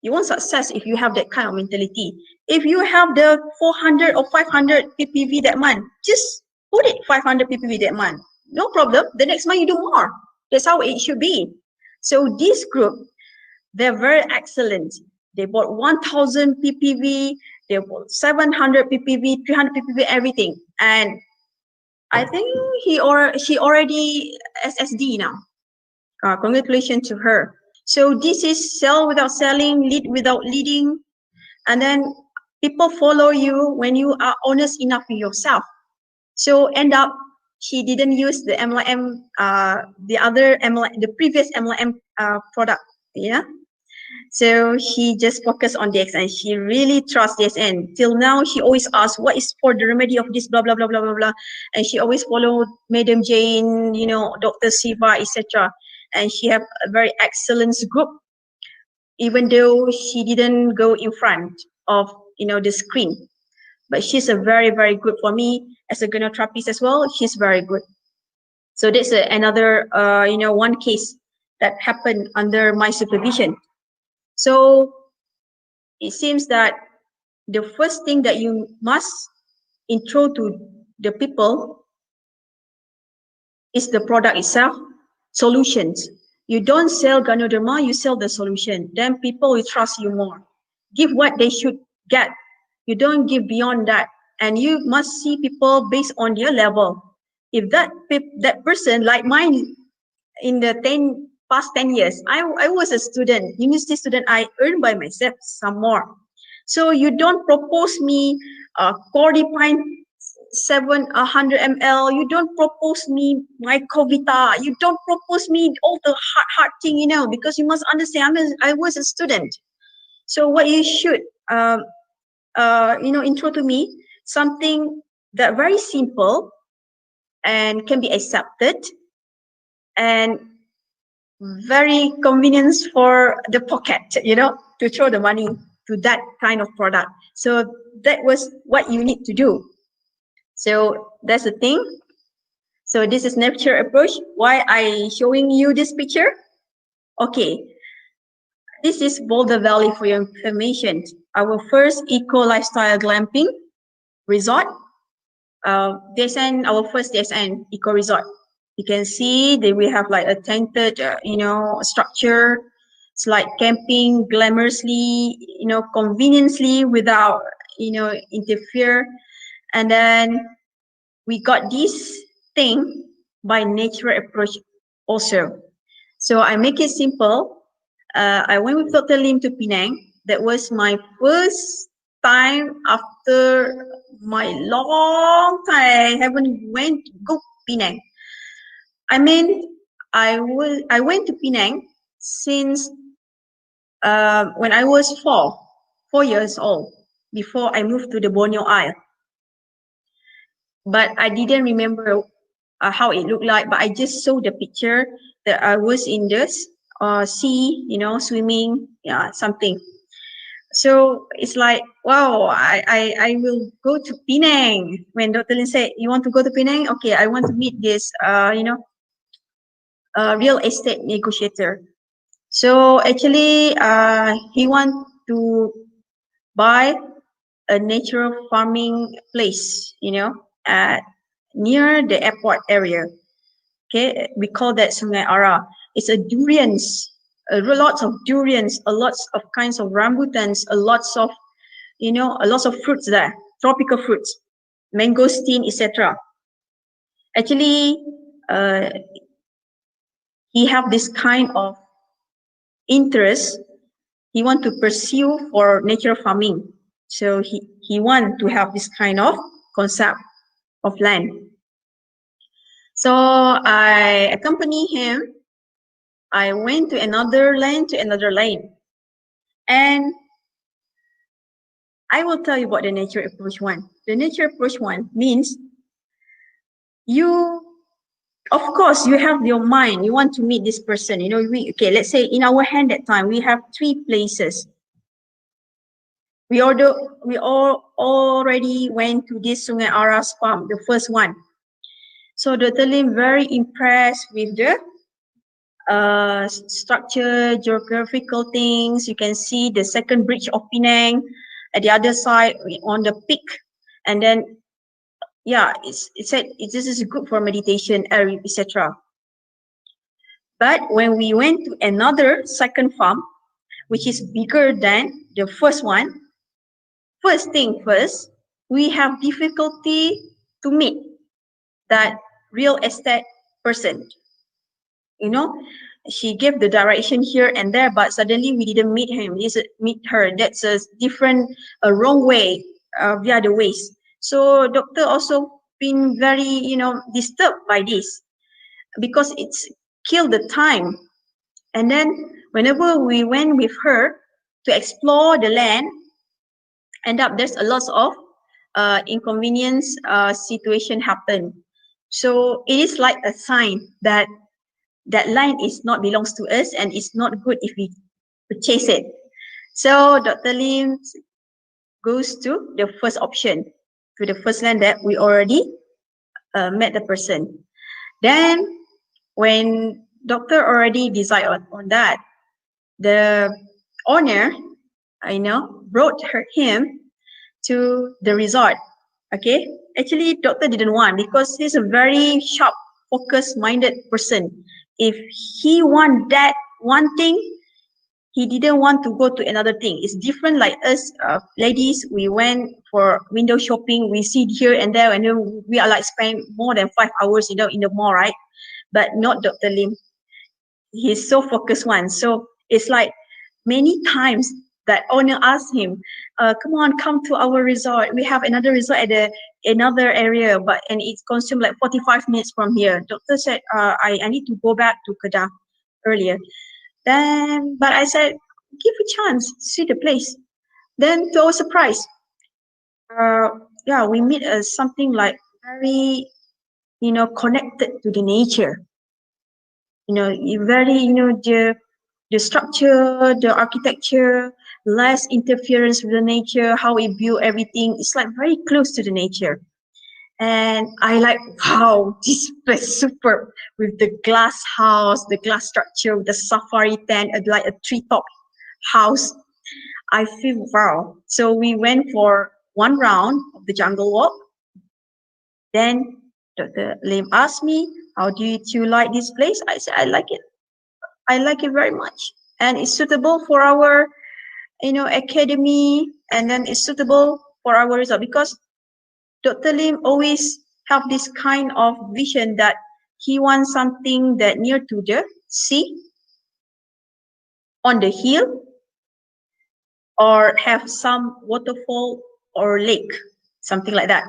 you won't success if you have that kind of mentality. If you have the 400 or 500 PPV that month, just put it 500 PPV that month. No problem. The next month you do more. That's how it should be. So this group, they're very excellent. They bought 1,000 PPV, they bought 700 PPV, 300 PPV, everything. And I think she already SSD now. Congratulations to her. So this is sell without selling, lead without leading. And then people follow you when you are honest enough with yourself. So end up, she didn't use the MLM, the other MLM, the previous MLM product. Yeah. So she just focused on DXN. She really trusts DXN. Till now, she always asks, what is for the remedy of this, blah, blah, blah, blah, blah, blah. And she always followed Madam Jane, Dr. Siva, etc. And she have a very excellent group, even though she didn't go in front of, the screen. But she's a very, very good for me as a gynecotrappist as well. She's very good. So that's another, one case that happened under my supervision. So it seems that the first thing that you must intro to the people is the product itself, solutions. You don't sell Ganoderma, you sell the solution. Then people will trust you more. Give what they should get. You don't give beyond that. And you must see people based on their level. If that person, like mine, in the past 10 years, I was a student, university student, I earned by myself some more. So you don't propose me Cordipine 700 ml, you don't propose me my Covita, you don't propose me all the hard thing, because you must understand I was a student. So what you should, intro to me, something that very simple and can be accepted and very convenience for the pocket, to throw the money to that kind of product. So that was what you need to do. So that's the thing. So this is nature approach. Why I showing you this picture? Okay, this is Boulder Valley for your information. Our first eco lifestyle glamping resort. DXN, our first DXN eco resort. You can see that we have like a tented, structure. It's like camping glamorously, conveniently without, interfere. And then we got this thing by nature approach also. So I make it simple. I went with Dr. Lim to Penang. That was my first time after my long time. I haven't go Penang. I mean, I went to Penang since when I was 4 years old, before I moved to the Borneo Isle. But I didn't remember how it looked like, but I just saw the picture that I was in this sea, swimming, something. So it's like, wow, I will go to Penang. When Dr. Lin said, you want to go to Penang? Okay, I want to meet this, real estate negotiator. So actually, he want to buy a natural farming place, near the airport area. Okay, we call that Sungai Ara. It's a durians, lots of durians, a lots of kinds of rambutans, a lots of fruits there, tropical fruits, mangosteen, etc. Actually, he have this kind of interest he want to pursue for nature farming. So he want to have this kind of concept of land. So I accompany him. I went to another land, and I will tell you about the nature approach one. The nature approach one means you, of course, you have your mind. You want to meet this person. You know, let's say in our hand that time we have 3 places. We all already went to this Sungai Aras farm, the first one. So Dr. Lim very impressed with the structure, geographical things. You can see the second bridge of Penang at the other side on the peak, and then yeah, it said this is good for meditation, etc. But when we went to another second farm, which is bigger than the first one, first thing first, we have difficulty to meet that real estate person. You know, she gave the direction here and there, but suddenly we didn't meet him. We didn't meet her. That's a different, a wrong way via the ways. So doctor also been very, disturbed by this because it's killed the time. And then whenever we went with her to explore the land, end up there's a lot of inconvenience situation happen. So it is like a sign that that land is not belongs to us and it's not good if we purchase it. So Dr. Lim goes to the first option, to the first land that we already met the person. Then when doctor already decided on that, the owner, brought him to the resort. Okay, actually doctor didn't want because he's a very sharp, focus-minded person. If he want that one thing, he didn't want to go to another thing. It's different like us ladies. We went for window shopping. We see here and there, and then we are like spend more than 5 hours, in the mall, right? But not Dr. Lim. He's so focused one. So it's like many times that owner asked him, come to our resort. We have another resort at another area, and it's consumed like 45 minutes from here. Doctor said, I need to go back to Kedah earlier. Then, but I said, give a chance, see the place. Then to our surprise, we meet something like very, connected to the nature. Very, the structure, the architecture, less interference with the nature, how we view everything. It's like very close to the nature. And I like, wow, this place is superb with the glass house, the glass structure, with the safari tent, like a treetop house. I feel wow. So we went for one round of the jungle walk. Then Dr. Lim asked me, how do you like this place? I said, I like it. I like it very much. And it's suitable for our, academy, and then it's suitable for our result because Dr. Lim always have this kind of vision that he wants something that near to the sea, on the hill, or have some waterfall or lake, something like that.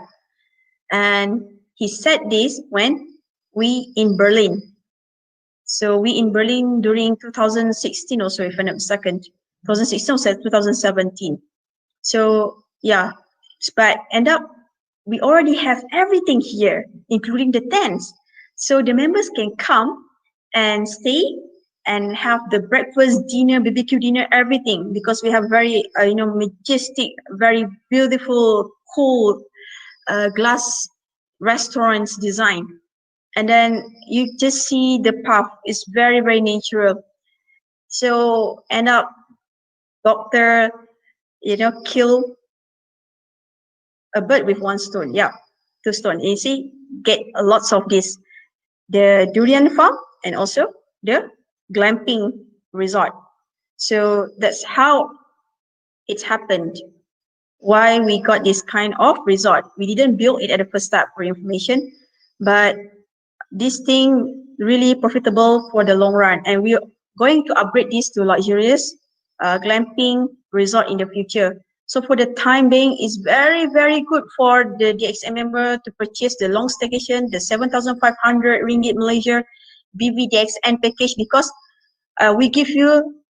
And he said this when we in Berlin. So we in Berlin during 2016 also, if I'm not mistaken, 2016 or 2017. So yeah, but end up we already have everything here, including the tents. So the members can come and stay and have the breakfast, dinner, BBQ dinner, everything, because we have very, majestic, very beautiful, cool glass restaurants design. And then you just see the path is very, very natural. So end up doctor, kill a bird with one stone. Yeah, 2 stones. You see, get a lots of this. The durian farm and also the glamping resort. So that's how it's happened. Why we got this kind of resort. We didn't build it at the first step for information, but this thing really profitable for the long run. And we going to upgrade this to luxurious glamping resort in the future. So for the time being, it's very, very good for the DXN member to purchase the long staycation, the 7,500 ringgit Malaysia BBDXN package, because we give you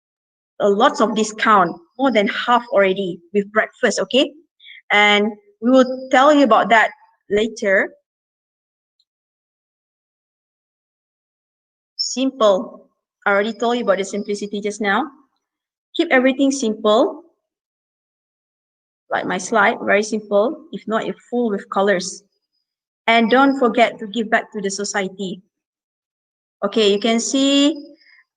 a lots of discount, more than half already with breakfast, okay? And we will tell you about that later. Simple. I already told you about the simplicity just now. Keep everything simple, like my slide, very simple, if not if full with colors. And don't forget to give back to the society. Okay, you can see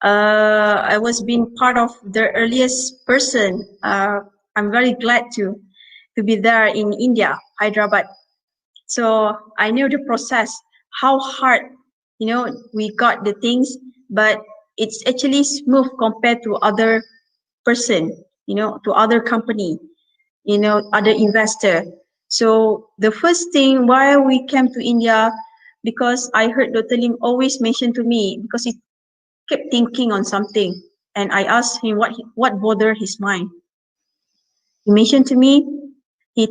I was being part of the earliest person. I'm very glad to be there in India, Hyderabad. So I know the process, how hard, we got the things, but it's actually smooth compared to other person, to other company, other investor. So the first thing why we came to India, because I heard Dr. Lim always mention to me, because he kept thinking on something, and I asked him what bothered his mind. He mentioned to me he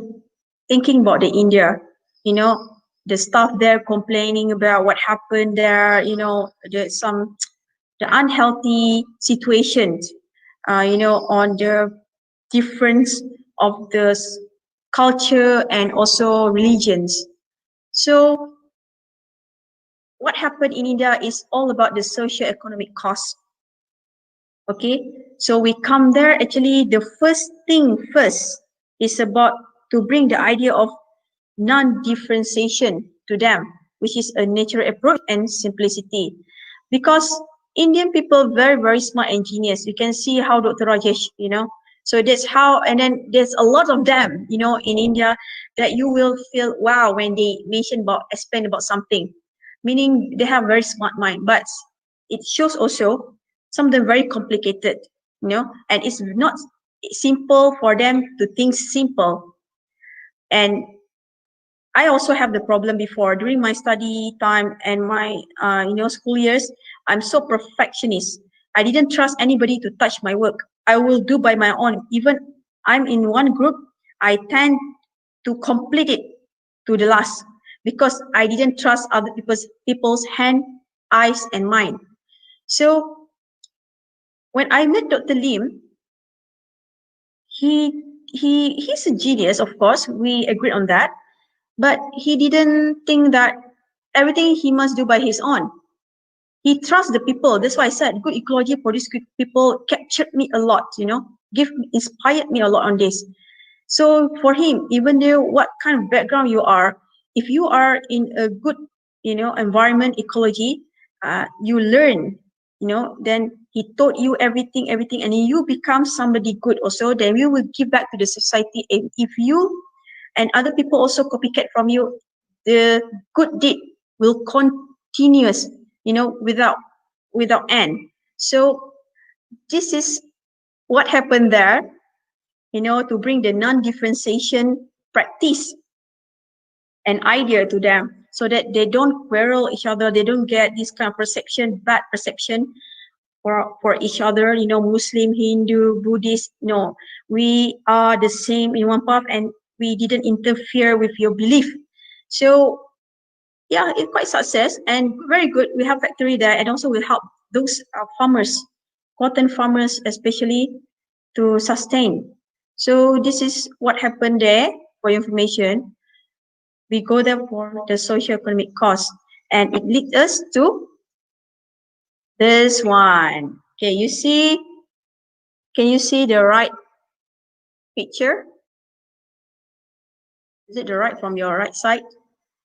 thinking about the India, you know, the staff there complaining about what happened there, the unhealthy situations, on the difference of the culture and also religions. So what happened in India is all about the socio-economic cost. Okay, so we come there, actually the first thing first is about to bring the idea of non-differentiation to them, which is a natural approach and simplicity. Because Indian people very, very smart engineers. You can see how Dr. Rajesh, so that's how, and then there's a lot of them, in India, that you will feel wow when they mention about, explain about something, meaning they have very smart mind. But it shows also some of them very complicated, and it's not simple for them to think simple. And I also have the problem before during my study time and my school years. I'm so perfectionist. I didn't trust anybody to touch my work. I will do by my own. Even I'm in one group, I tend to complete it to the last because I didn't trust other people's hand, eyes, and mind. So when I met Dr. Lim, he's a genius, of course. We agreed on that. But he didn't think that everything he must do by his own. He trusts the people. That's why I said good ecology for these people captured me a lot, inspired me a lot on this. So for him, even though what kind of background you are, if you are in a good, environment, ecology, you learn, then he taught you everything, and you become somebody good also, then you will give back to the society. And if you and other people also copycat from you, the good deed will continuous, without end. So this is what happened there, to bring the non-differentiation practice and idea to them, so that they don't quarrel each other, they don't get this kind of perception, bad perception for each other, Muslim, Hindu, Buddhist. No, we are the same in one path, and we didn't interfere with your belief. So yeah, it's quite success and very good. We have factory there, and also we help those farmers, cotton farmers especially, to sustain. So this is what happened there. For your information, we go there for the socio-economic cost, and it leads us to this one. Okay, can you see the right picture? Is it the right from your right side?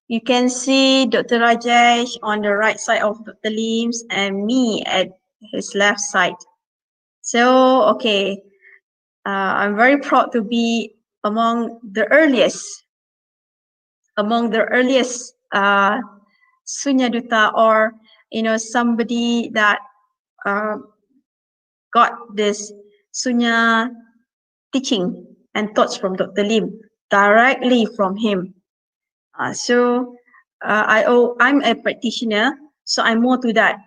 You can see Dr. Rajesh on the right side of Dr. Lim's and me at his left side. So, okay, I'm very proud to be among the earliest Sunya Duta, or somebody that uh, got this Sunya teaching and thoughts from Dr. Lim directly from him. I'm a practitioner, so I'm more to that.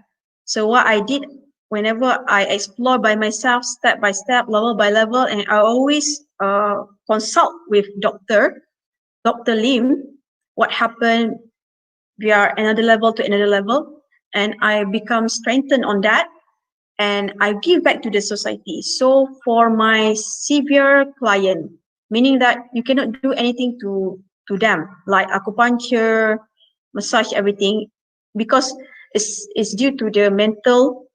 So what I did whenever I explore by myself, step by step, level by level, and I always consult with Dr. Lim, what happened via another level to another level, and I become strengthened on that, and I give back to the society. So for my severe client, meaning that you cannot do anything to them, like acupuncture, massage, everything, because it's due to the mental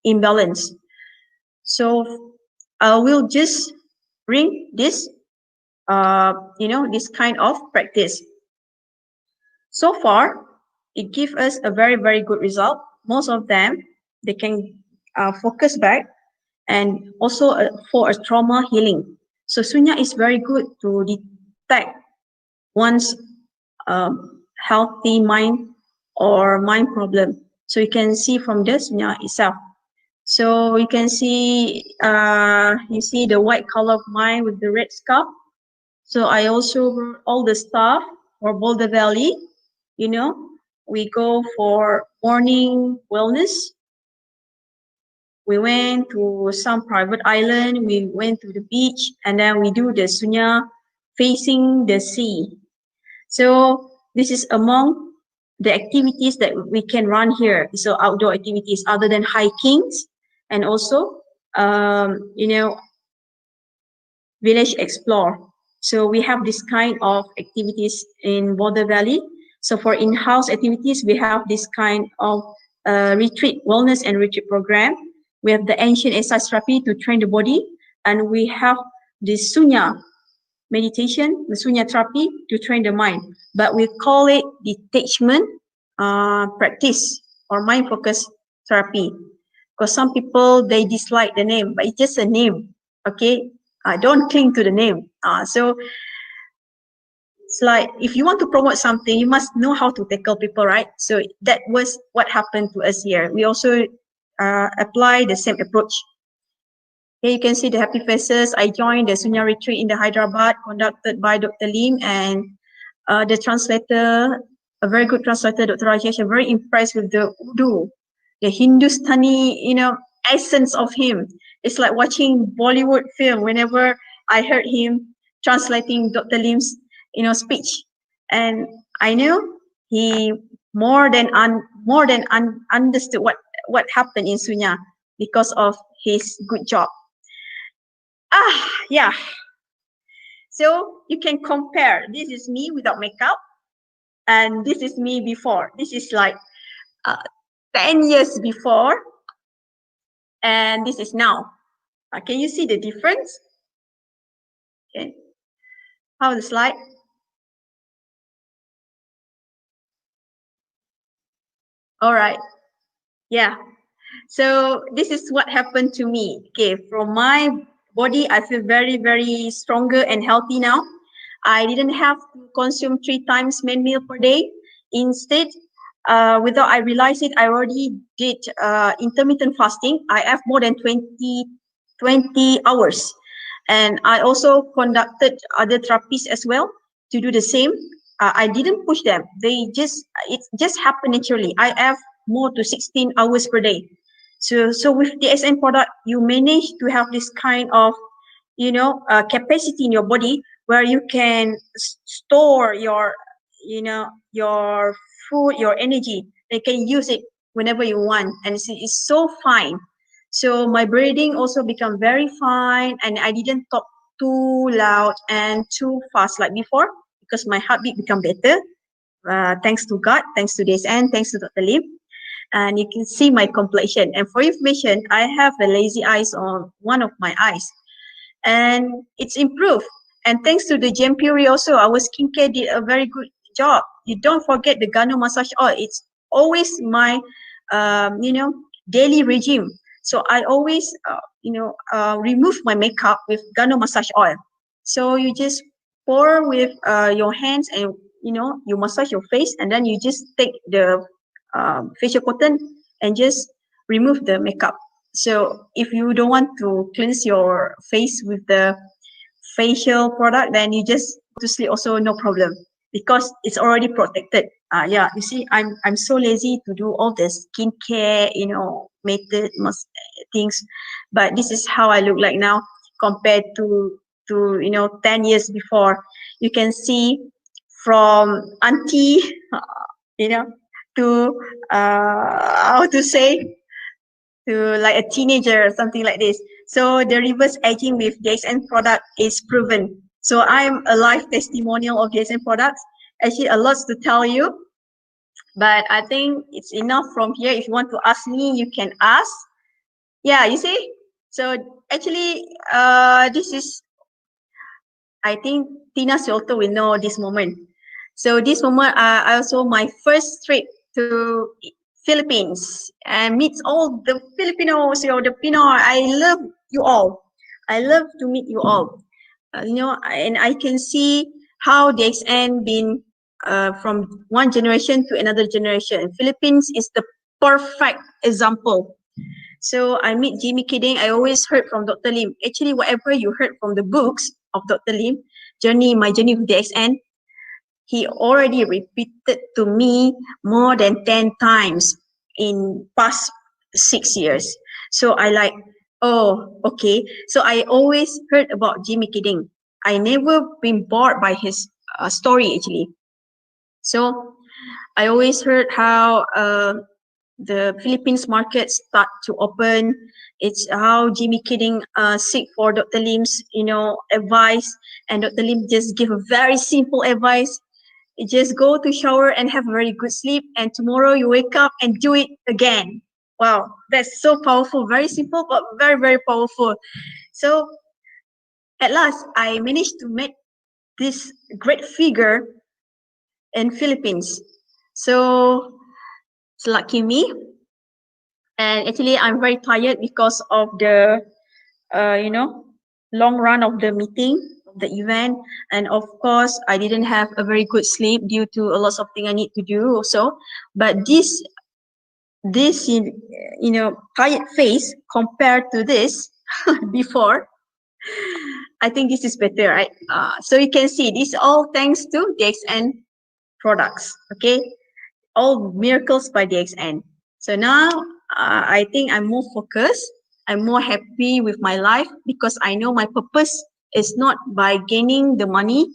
imbalance. So I will just bring this, this kind of practice. So far, it gives us a very, very good result. Most of them, they can focus back, and also for a trauma healing. So Sunya is very good to detect one's healthy mind or mind problem. So you can see from the Sunya itself. So you can see, you see the white color of mine with the red scarf. So I also brought all the stuff for Boulder Valley. You know, we go for morning wellness. We went to some private island. We went to the beach, and then we do the Sunya facing the sea. So this is among the activities that we can run here. So outdoor activities other than hiking, and also, village explore. So we have this kind of activities in Border Valley. So for in-house activities, we have this kind of retreat, wellness and retreat program. We have the ancient exercise therapy to train the body, and we have the Sunya meditation, the Sunya therapy to train the mind. But we call it detachment practice or mind focus therapy, because some people, they dislike the name, but it's just a name. Okay, don't cling to the name. So it's like, if you want to promote something, you must know how to tackle people, right? So that was what happened to us here. We also apply the same approach. Here you can see the happy faces. I joined the Sunya retreat in the Hyderabad, conducted by Dr. Lim, and the translator, a very good translator, Dr. Rajesh. I'm very impressed with the Urdu, the Hindustani, essence of him. It's like watching Bollywood film whenever I heard him translating Dr. Lim's, speech, and I know he more than understood what happened in Sunya because of his good job. Yeah. So you can compare. This is me without makeup, and this is me before. This is like 10 years before, and this is now. Can you see the difference? Okay. How the slide? All right. Yeah. So this is what happened to me. Okay, from my body, I feel very, very stronger and healthy now. I didn't have to consume 3 times main meal per day. Instead, without I realize it, I already did intermittent fasting. I have more than 20 hours. And I also conducted other therapies as well to do the same. I didn't push them. It just happened naturally. I have more to 16 hours per day. So with DXN product, you manage to have this kind of, capacity in your body where you can store your food, your energy. They can use it whenever you want, and it's so fine. So my breathing also become very fine, and I didn't talk too loud and too fast like before, because my heartbeat become better. Thanks to God, thanks to DXN, thanks to Dr. Lim. And you can see my complexion. And for information, I have a lazy eyes on one of my eyes, and it's improved. And thanks to the Gem Puri also, our skincare did a very good job. You don't forget the Gano massage oil. It's always my, daily regime. So I always, remove my makeup with Gano massage oil. So you just pour with your hands, and you massage your face, and then you just take the facial cotton and just remove the makeup. So if you don't want to cleanse your face with the facial product, then you just go to sleep also, no problem. because it's already protected. Yeah, you see, I'm so lazy to do all the skincare, method things, but this is how I look like now compared to 10 years before. You can see from auntie, you know, to how to say, to like a teenager or something like this. So the reverse aging with DXN product is proven. So I'm a live testimonial of DXN products. Actually, a lot to tell you, but I think it's enough from here. If you want to ask me, you can ask. Yeah, you see. So actually, this is, I think Tina Soto will know this moment. So this moment, also my first trip to Philippines and meet all the Filipinos, the Pinoy. I love you all. I love to meet you all. And I can see how the XN been from one generation to another generation. Philippines is the perfect example. So I meet Jimmy Kidding. I always heard from Dr. Lim. Actually, whatever you heard from the books of Dr. Lim, My Journey with DXN, he already repeated to me more than 10 times in past 6 years. So I like, oh, okay. So I always heard about Jimmy Kidding. I never been bored by his story actually. So I always heard how the Philippines market start to open. It's how Jimmy Kidding seek for Dr. Lim's, advice, and Dr. Lim just give a very simple advice. You just go to shower and have a very good sleep, and tomorrow you wake up and do it again. Wow, that's so powerful. Very simple, but very, very powerful. So at last, I managed to meet this great figure in Philippines. So it's lucky me. And actually, I'm very tired because of the, long run of the meeting, the event. And of course, I didn't have a very good sleep due to a lot of things I need to do also. But this, tired face compared to this before, I think this is better, right? So you can see this all thanks to DXN products, okay? All miracles by DXN. So now I think I'm more focused. I'm more happy with my life because I know my purpose is not by gaining the money,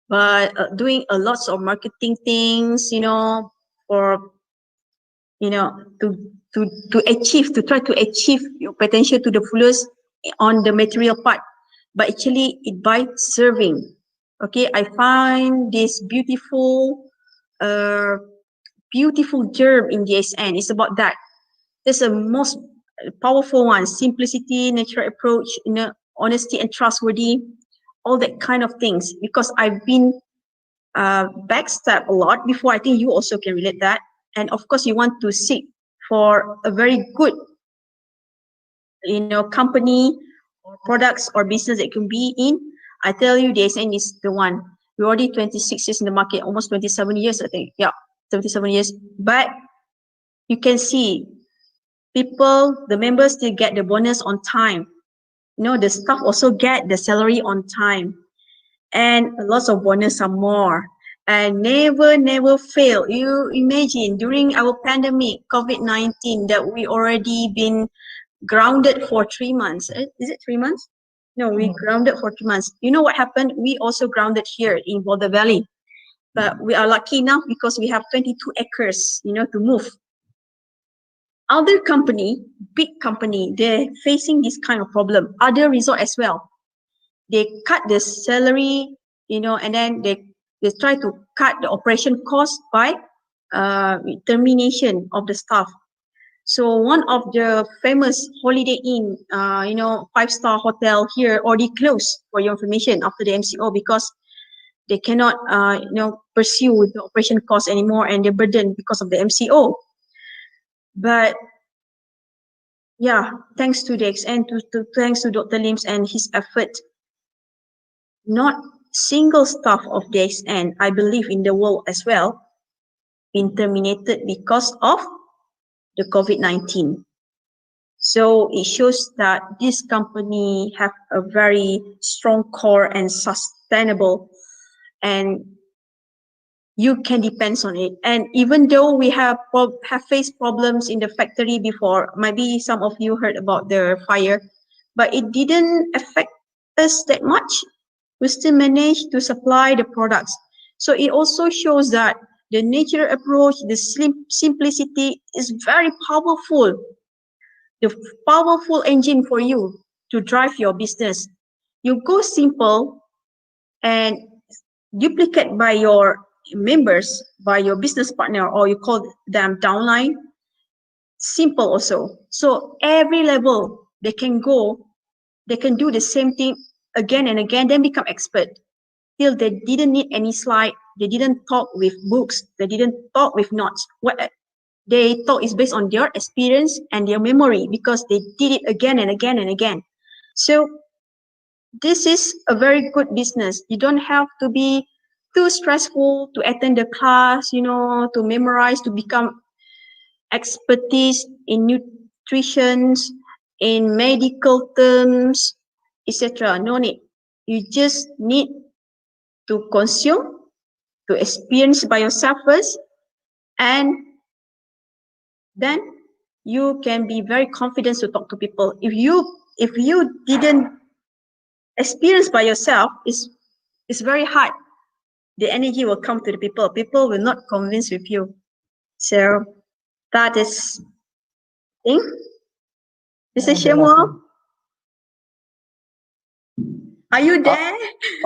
but doing a lots of marketing things, for to to try to achieve your potential to the fullest on the material part, but actually it by serving. Okay, I find this uh, beautiful germ in DSN. It's about that. That's the most powerful one. Simplicity, natural approach, honesty and trustworthy, all that kind of things. Because I've been backstab a lot before. I think you also can relate that. And of course, you want to seek for a very good, company or products or business that can be in. I tell you, DSN is the one. We're already 26 years in the market, almost 27 years, I think. Yeah, 77 years. But you can see people, the members, still get the bonus on time. The staff also get the salary on time. And lots of bonus are more. And never fail. You imagine during our pandemic, COVID-19, that we already been grounded for 3 months. Is it 3 months? No, we grounded for 3 months. You know what happened? We also grounded here in Boulder Valley. But we are lucky enough because we have 22 acres, to move. Other company, big company, they're facing this kind of problem. Other resort as well. They cut the salary, and then they try to cut the operation cost by termination of the staff. So one of the famous Holiday Inn, 5-star hotel here already closed, for your information, after the MCO, because they cannot, pursue the operation cost anymore and they're burdened because of the MCO. But yeah, thanks to Dex and thanks to Dr. Lim's and his effort, not single staff of DXN, I believe in the world as well, been terminated because of the COVID-19. So it shows that this company have a very strong core and sustainable, and you can depend on it. And even though we have faced problems in the factory before, maybe some of you heard about the fire, but it didn't affect us that much. We still managed to supply the products. So it also shows that the natural approach, the simplicity is very powerful, the powerful engine for you to drive your business. You go simple and duplicate by your members, by your business partner, or you call them downline, simple also. So every level they can go, they can do the same thing again and again, then become expert. Till they didn't need any slide, they didn't talk with books, they didn't talk with notes. What they talk is based on their experience and their memory because they did it again and again and again. So this is a very good business. You don't have to be too stressful to attend the class, to memorize, to become expertise in nutrition, in medical terms, etc. No need. You just need to consume, to experience by yourself first, and then you can be very confident to talk to people. If you didn't experience by yourself, it's very hard. The energy will come to the people. People will not convince with you. So that is thing. Mr. Shemo, are you there?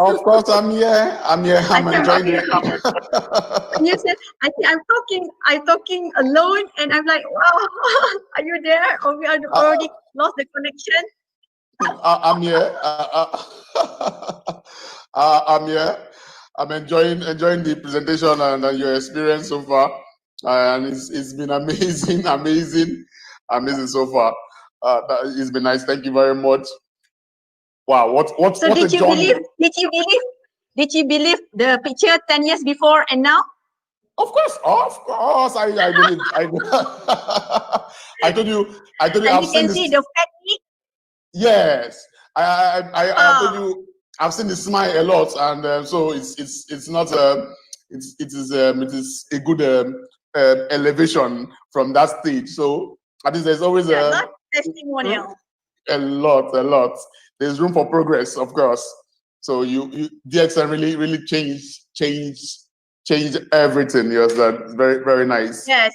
Of course, I'm here. I'm enjoying it. You said, I think I'm talking alone, and I'm like, wow, are you there? Or we are already lost the connection? I'm here. I'm here. I'm enjoying the presentation and your experience so far, and it's been amazing, amazing so far. It's been nice. Thank you very much. Wow, what So what did a you journey! Did you believe the picture 10 years before and now? Of course, I believe. I told you. And I've you seen can this. see the fatigue. Yes, I told you. I've seen the smile a lot, and so it's not it is a good elevation from that stage. So at least there's always Lot testimonial. a lot. There's room for progress, of course. So you DXN really changed everything. Yes, that's very nice. Yes.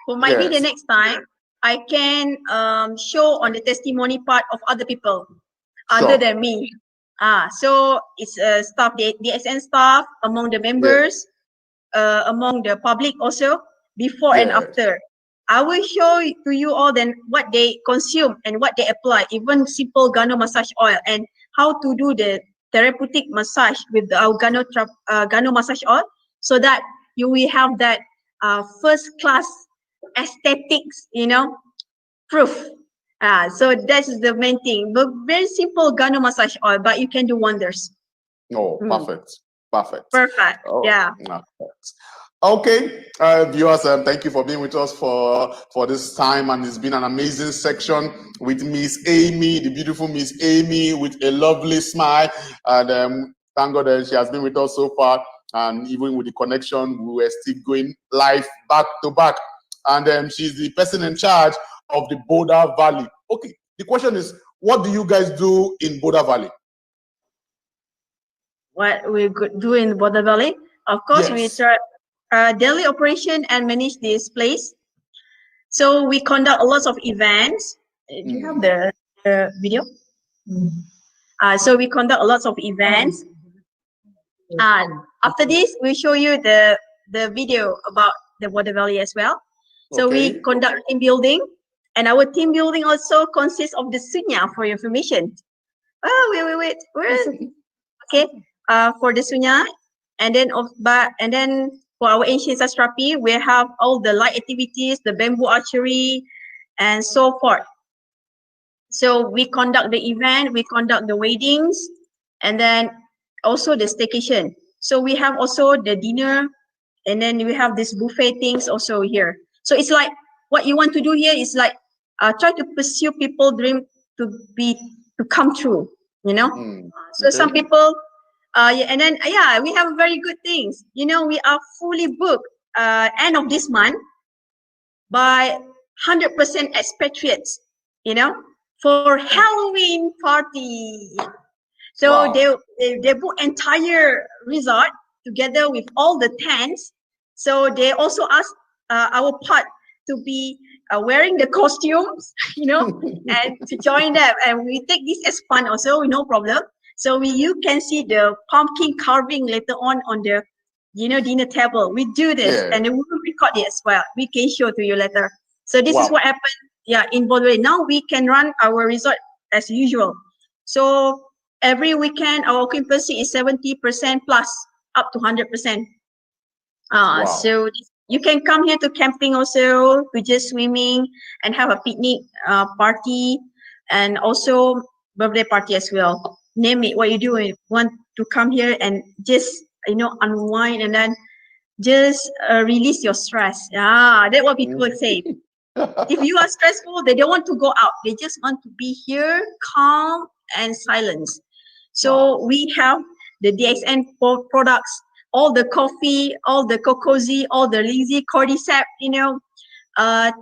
So might be the next time I can show on the testimony part of other people other than me. So it's staff, the DXN staff, among the members, among the public also, before and after. I will show to you all then what they consume and what they apply, even simple Gano massage oil, and how to do the therapeutic massage with the Gano massage oil, so that you will have that first class aesthetics, proof. So that's the main thing. But very simple Gano massage oil, but you can do wonders. Oh, perfect. Oh, yeah. Perfect. Okay, viewers, thank you for being with us for this time, and it's been an amazing section with Miss Amy, the beautiful Miss Amy, with a lovely smile, and thank God that she has been with us so far, and even with the connection, we were still going live back to back, and she's the person in charge of the Boulder Valley. Okay, the question is, what do you guys do in Boulder Valley? What we could do in Boulder Valley? Of course, we try daily operation and manage this place. So we conduct a lot of events. Do you have the video? So we conduct a lot of events. After this, we show you the video about the Boulder Valley as well. So we conduct team building, and our team building also consists of the sunya, for your information. Oh, wait. Where is it? Okay. For the sunya, and then for our ancient sastrapi, we have all the light activities, the bamboo archery, and so forth. So we conduct the event, we conduct the weddings, and then also the staycation. So we have also the dinner, and then we have this buffet things also here. So it's like what you want to do here is like try to pursue people dream to come true. So some people Yeah, and then yeah, we have very good things. You know, we are fully booked end of this month by 100% expatriates, you know, for Halloween party. So Wow. they book entire resort together with all the tents. So they also ask our part to be wearing the costumes, you know, and to join them. And we take this as fun also, no problem. So you can see the pumpkin carving later on the, you know, dinner table. We do this, Yeah. and we will record it as well. We can show to you later. So this is Wow. what happened. Yeah, in Broadway. Now we can run our resort as usual. So every weekend our occupancy is 70% plus up to 100%. Wow. So you can come here to camping also, to just swimming and have a picnic party, and also birthday party as well. Name it what you do. You want to come here and just, you know, unwind and then just release your stress. Yeah, that's what people say. If you are stressful, they don't want to go out. They just want to be here, calm and silence. Wow. So we have the DXN products, all the coffee, all the cocozi, all the lazy cordyceps, you know, uh,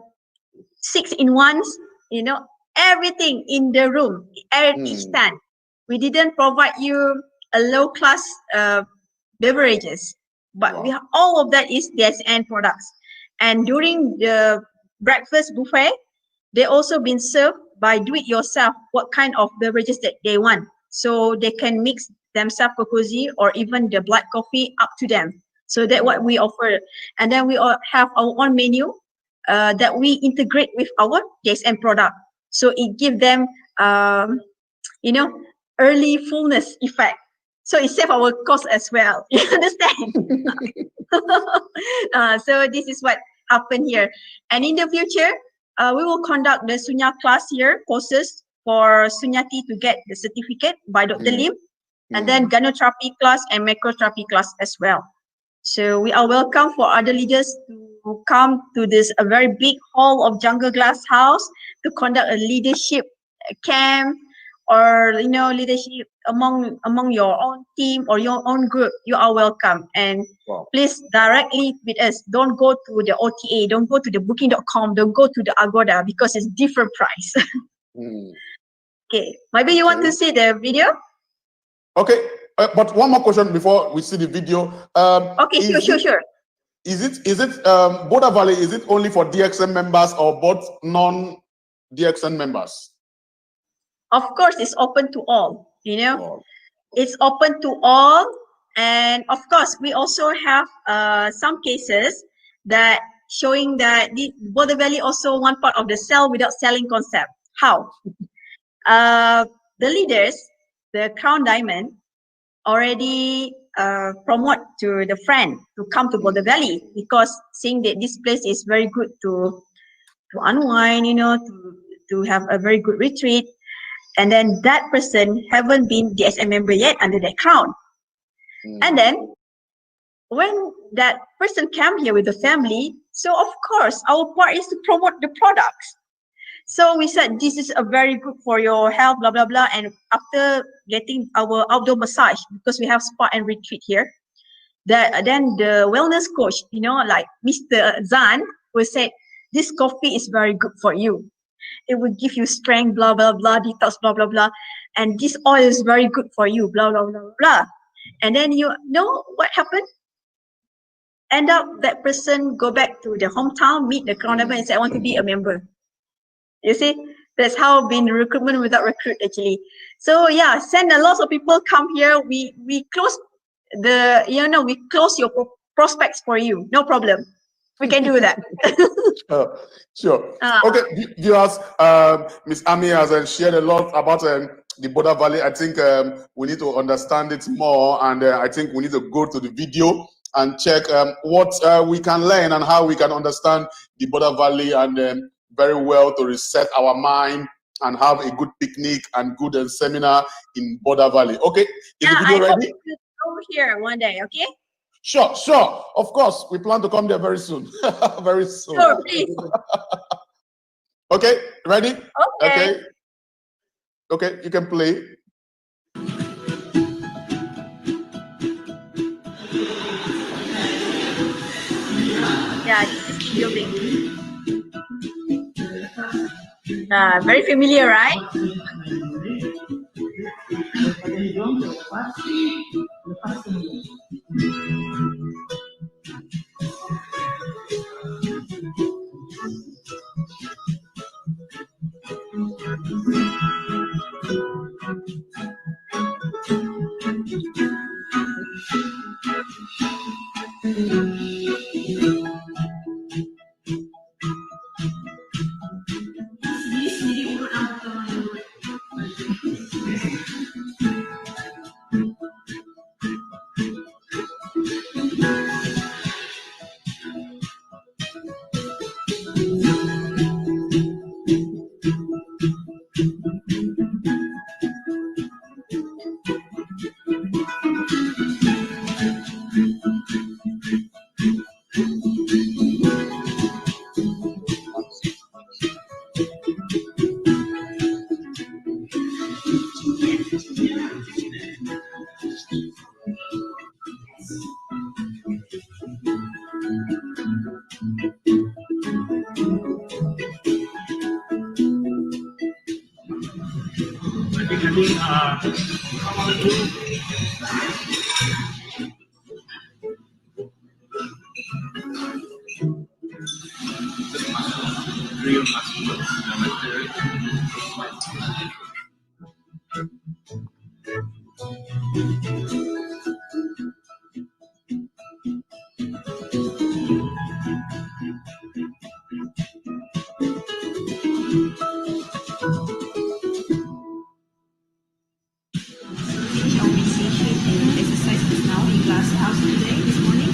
6-in-1s, you know, everything in the room at each Mm. stand. We didn't provide you a low class beverages, but we Wow. have all of that is DSN products. And during the breakfast buffet, they also been served by do it yourself what kind of beverages that they want. So they can mix themselves cocoa or even the black coffee up to them. So that's what we offer. And then we all have our own menu that we integrate with our DSN product. So it gives them, you know, early fullness effect. So it saves our cost as well. You understand? So this is what happened here. And in the future, we will conduct the Sunya class here, courses for Sunyati to get the certificate by Dr. Mm. Lim, and then Mm. gynotherapy class and macrotherapy class as well. So we are welcome for other leaders to come to this a very big hall of Jungle Glass House to conduct a leadership camp, or you know, leadership among your own team or your own group. You are welcome, and Wow. please directly with us. Don't go to the OTA, don't go to the booking.com, don't go to the Agoda because it's different price. Mm. Okay, maybe you want to Okay. see the video. Okay. But one more question before we see the video. Okay, sure, sure, sure. Is it Border Valley? Is it only for DXN members or both non-DXN members? Of course, it's open to all. You know, Oh. it's open to all, and of course, we also have some cases that showing that the Border Valley also one part of the sell without selling concept. How? The leaders, the Crown Diamond, already promote to the friend to come to Border Valley because seeing that this place is very good to unwind, you know, to have a very good retreat. And then that person haven't been DSM member yet under that crown. And then when that person came here with the family, so of course our part is to promote the products. So we said this is a very good for your health, blah blah blah. And after getting our outdoor massage, because we have spa and retreat here, that then the wellness coach, you know, like Mr. Zan, will say this coffee is very good for you. It will give you strength, blah blah blah, detox, blah blah blah, and this oil is very good for you, blah blah blah blah. And then you know what happened? End up that person go back to the hometown, meet the crown member, and say, I want to be a member. You see, that's how been recruitment without recruit actually. So yeah, send a lot of people come here. We close the, you know, we close your prospects for you. No problem. We can do that. Sure. Okay, viewers, Miss Ami has shared a lot about the Border Valley. I think we need to understand it more, and I think we need to go to the video and check what we can learn and how we can understand the Border Valley, and very well to reset our mind and have a good picnic and good seminar in Border Valley. Okay, is the video I hope ready? you could go here one day, okay? Sure, sure. Of course, we plan to come there very soon. Very soon. Sure, please. Okay, ready? Okay. Okay, you can play. building. Very familiar, right? Exercises now in class house today, this morning.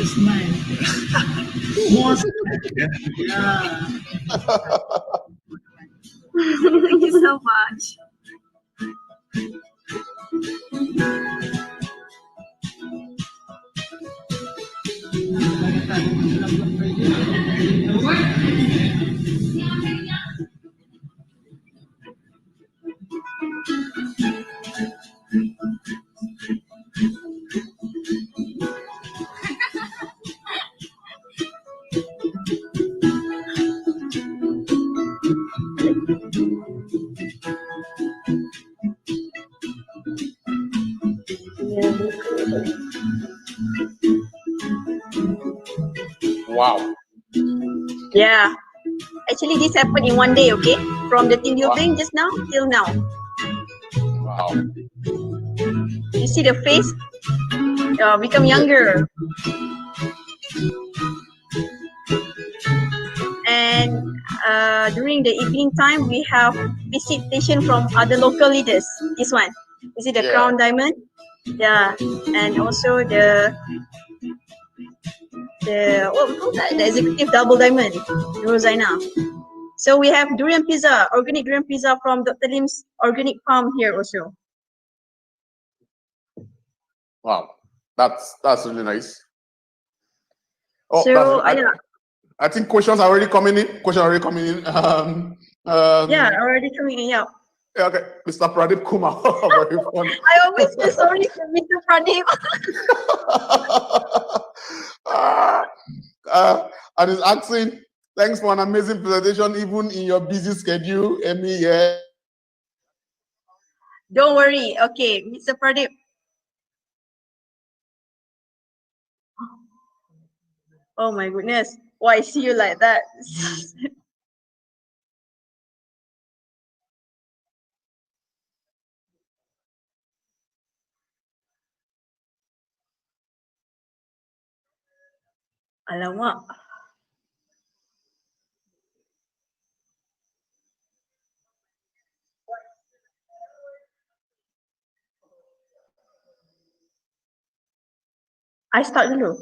Smile. More smile. Yeah. Thank you so much. Wow. Yeah. Actually, this happened in one day, okay? From the team building just now till now. Wow. You see the face become younger. And during the evening time, we have visitation from other local leaders. This one. You see the Yeah. crown diamond? Yeah. And also the what we call that? The executive double diamond, Rosaina. So we have durian pizza, organic durian pizza from Dr. Lim's organic farm here also. Wow. That's really nice. Oh, So that's, I think questions are already coming in. yeah, already coming in. Yeah. Okay, Mr. Pradeep Kumar. Very funny. I always feel sorry for Mr. Pradeep. And he's asking, thanks for an amazing presentation, even in your busy schedule. Amy, yeah. Don't worry. Okay, Mr. Pradeep. Oh my goodness. Why I see you like that? Alamak. I start dulu.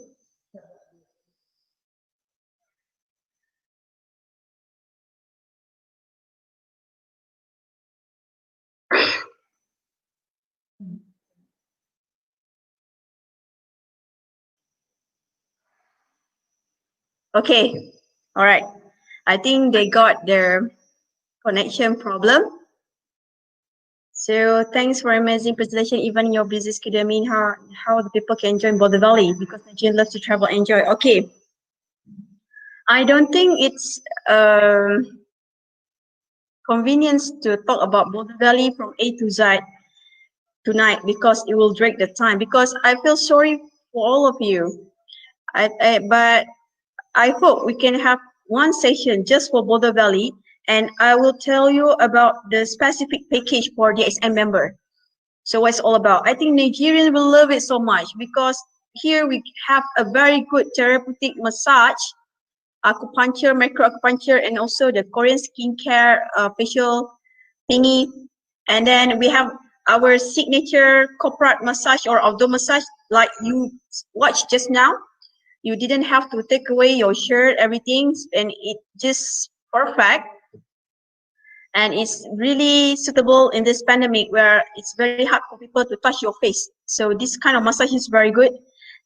Okay, all right. I think they got their connection problem. So thanks for amazing presentation. Even in your busy schedule, I mean how the people can join Border Valley because Nigerians love to travel, enjoy. Okay, I don't think it's convenience to talk about Border Valley from A to Z tonight because it will drag the time. Because I feel sorry for all of you. But I hope we can have one session just for Border Valley, and I will tell you about the specific package for the DXN member. So what it's all about. I think Nigerians will love it so much because here we have a very good therapeutic massage, acupuncture, micro acupuncture, and also the Korean skincare facial thingy. And then we have our signature corporate massage or outdoor massage like you watched just now. You didn't have to take away your shirt, everything, and it just perfect. And it's really suitable in this pandemic where it's very hard for people to touch your face. So this kind of massage is very good.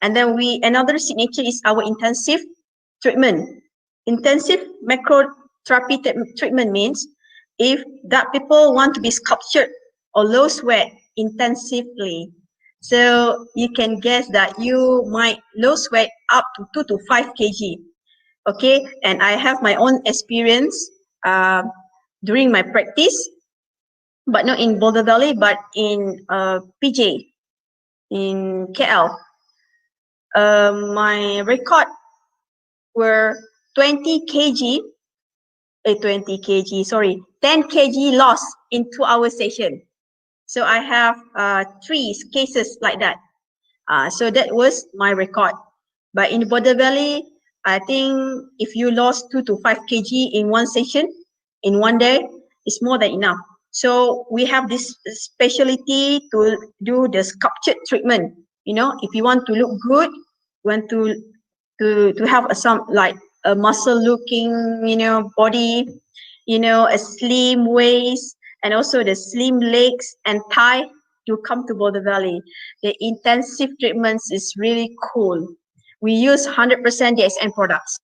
And then another signature is our intensive treatment. Intensive macrotherapy treatment means if that people want to be sculptured or lose weight intensively. So you can guess that you might lose weight up to 2 to 5 kg. Okay, and I have my own experience during my practice, but not in Boulder Valley, but in PJ, in KL. My record were 20 kg, 20 kg, sorry, 10 kg loss in 2 hour session. So I have 3 cases like that. So that was my record. But in Border Valley, I think if you lost 2 to 5 kg in one session, in one day, it's more than enough. So we have this specialty to do the sculptured treatment. You know, if you want to look good, want to have some like a muscle looking, you know, body, you know, a slim waist, and also the slim legs and thigh, you come to Border Valley. The intensive treatments is really cool. We use 100% DXN products.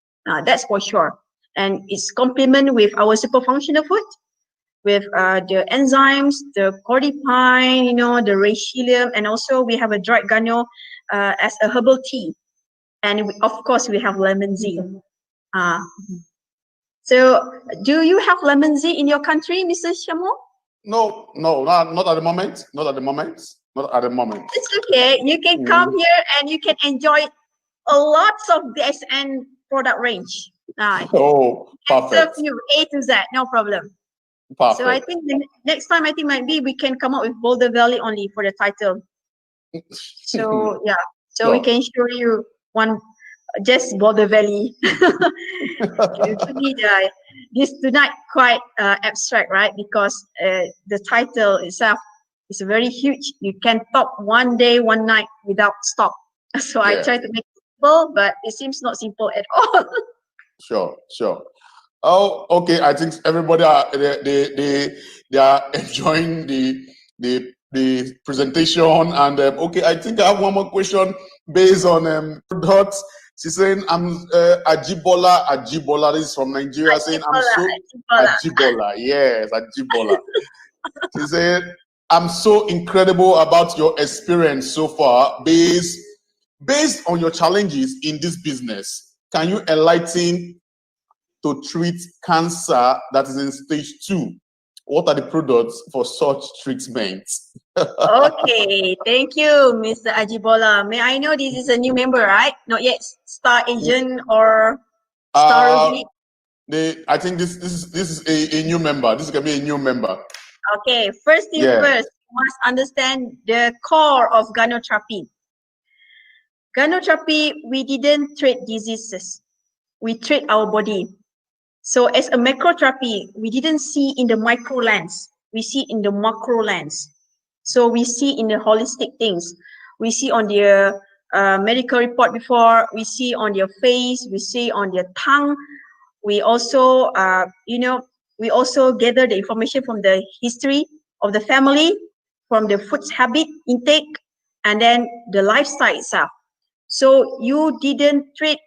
That's for sure. And it's complement with our super functional food, with the enzymes, the cordypine, you know, the reishi, and also we have a dried gano as a herbal tea. And of course, we have lemon Z. Uh, so, do you have lemon Z in your country, Mr. Shamo? No, not at the moment. Not at the moment. Not at the moment. It's okay. You can come here and you can enjoy a lots of DXN product range. Oh, perfect. Serve you A to Z, no problem. Perfect. So I think the next time, I think might be we can come up with Boulder Valley only for the title. So yeah, so Sure. we can show you one just Boulder Valley. To me, this tonight quite abstract, right? Because the title itself is very huge. You can talk one day, one night without stop. So I try to make it simple, but it seems not simple at all. Sure. Oh, okay. I think everybody they are enjoying the presentation. And okay, I think I have one more question based on products. She's saying I'm Ajibola. This is from Nigeria. Saying I'm so Ajibola. Yes, Ajibola. She said I'm so incredible about your experience so far, based on your challenges in this business. Can you enlighten to treat cancer that is in stage 2? What are the products for such treatments? Okay, thank you, Mr. Ajibola. May I know this is a new member, right? Not yet star agent or star Ruby? I think this is a new member. This is gonna be a new member. Okay, first thing first, you must understand the core of gynotherapy. Gynotherapy, we didn't treat diseases. We treat our body. So as a macrotherapy, we didn't see in the micro lens. We see in the macro lens. So we see in the holistic things. We see on the medical report before. We see on their face, we see on their tongue. We also, we also gather the information from the history of the family, from the food habit intake, and then the lifestyle itself. So you didn't treat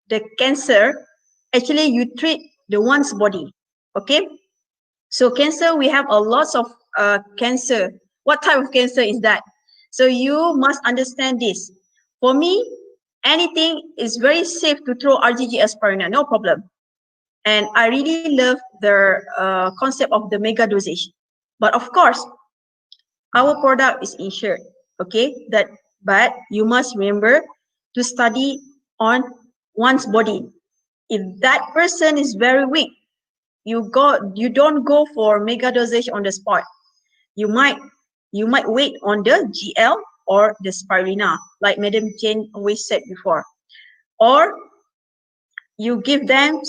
the cancer, actually you treat the one's body, okay? So cancer, we have a lot of cancer. What type of cancer is that? So you must understand this. For me, anything is very safe to throw RGG aspirina, no problem. And I really love the concept of the mega dosage. But of course, our product is insured, okay? But you must remember to study on one's body. If that person is very weak, you don't go for mega dosage on the spot. You might wait on the GL or the spirulina, like Madam Jane always said before, or you give them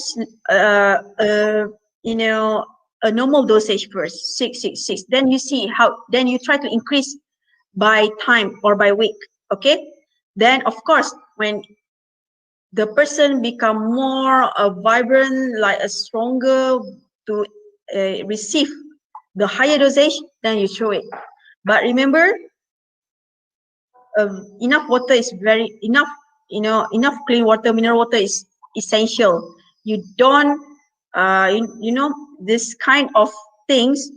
a normal dosage first, 666. Then you see how. Then you try to increase by time or by week. Okay. Then of course when the person become more vibrant, like a stronger to receive the higher dosage, then you throw it. But remember, enough water is very enough. Enough clean water, mineral water is essential. You don't, this kind of things.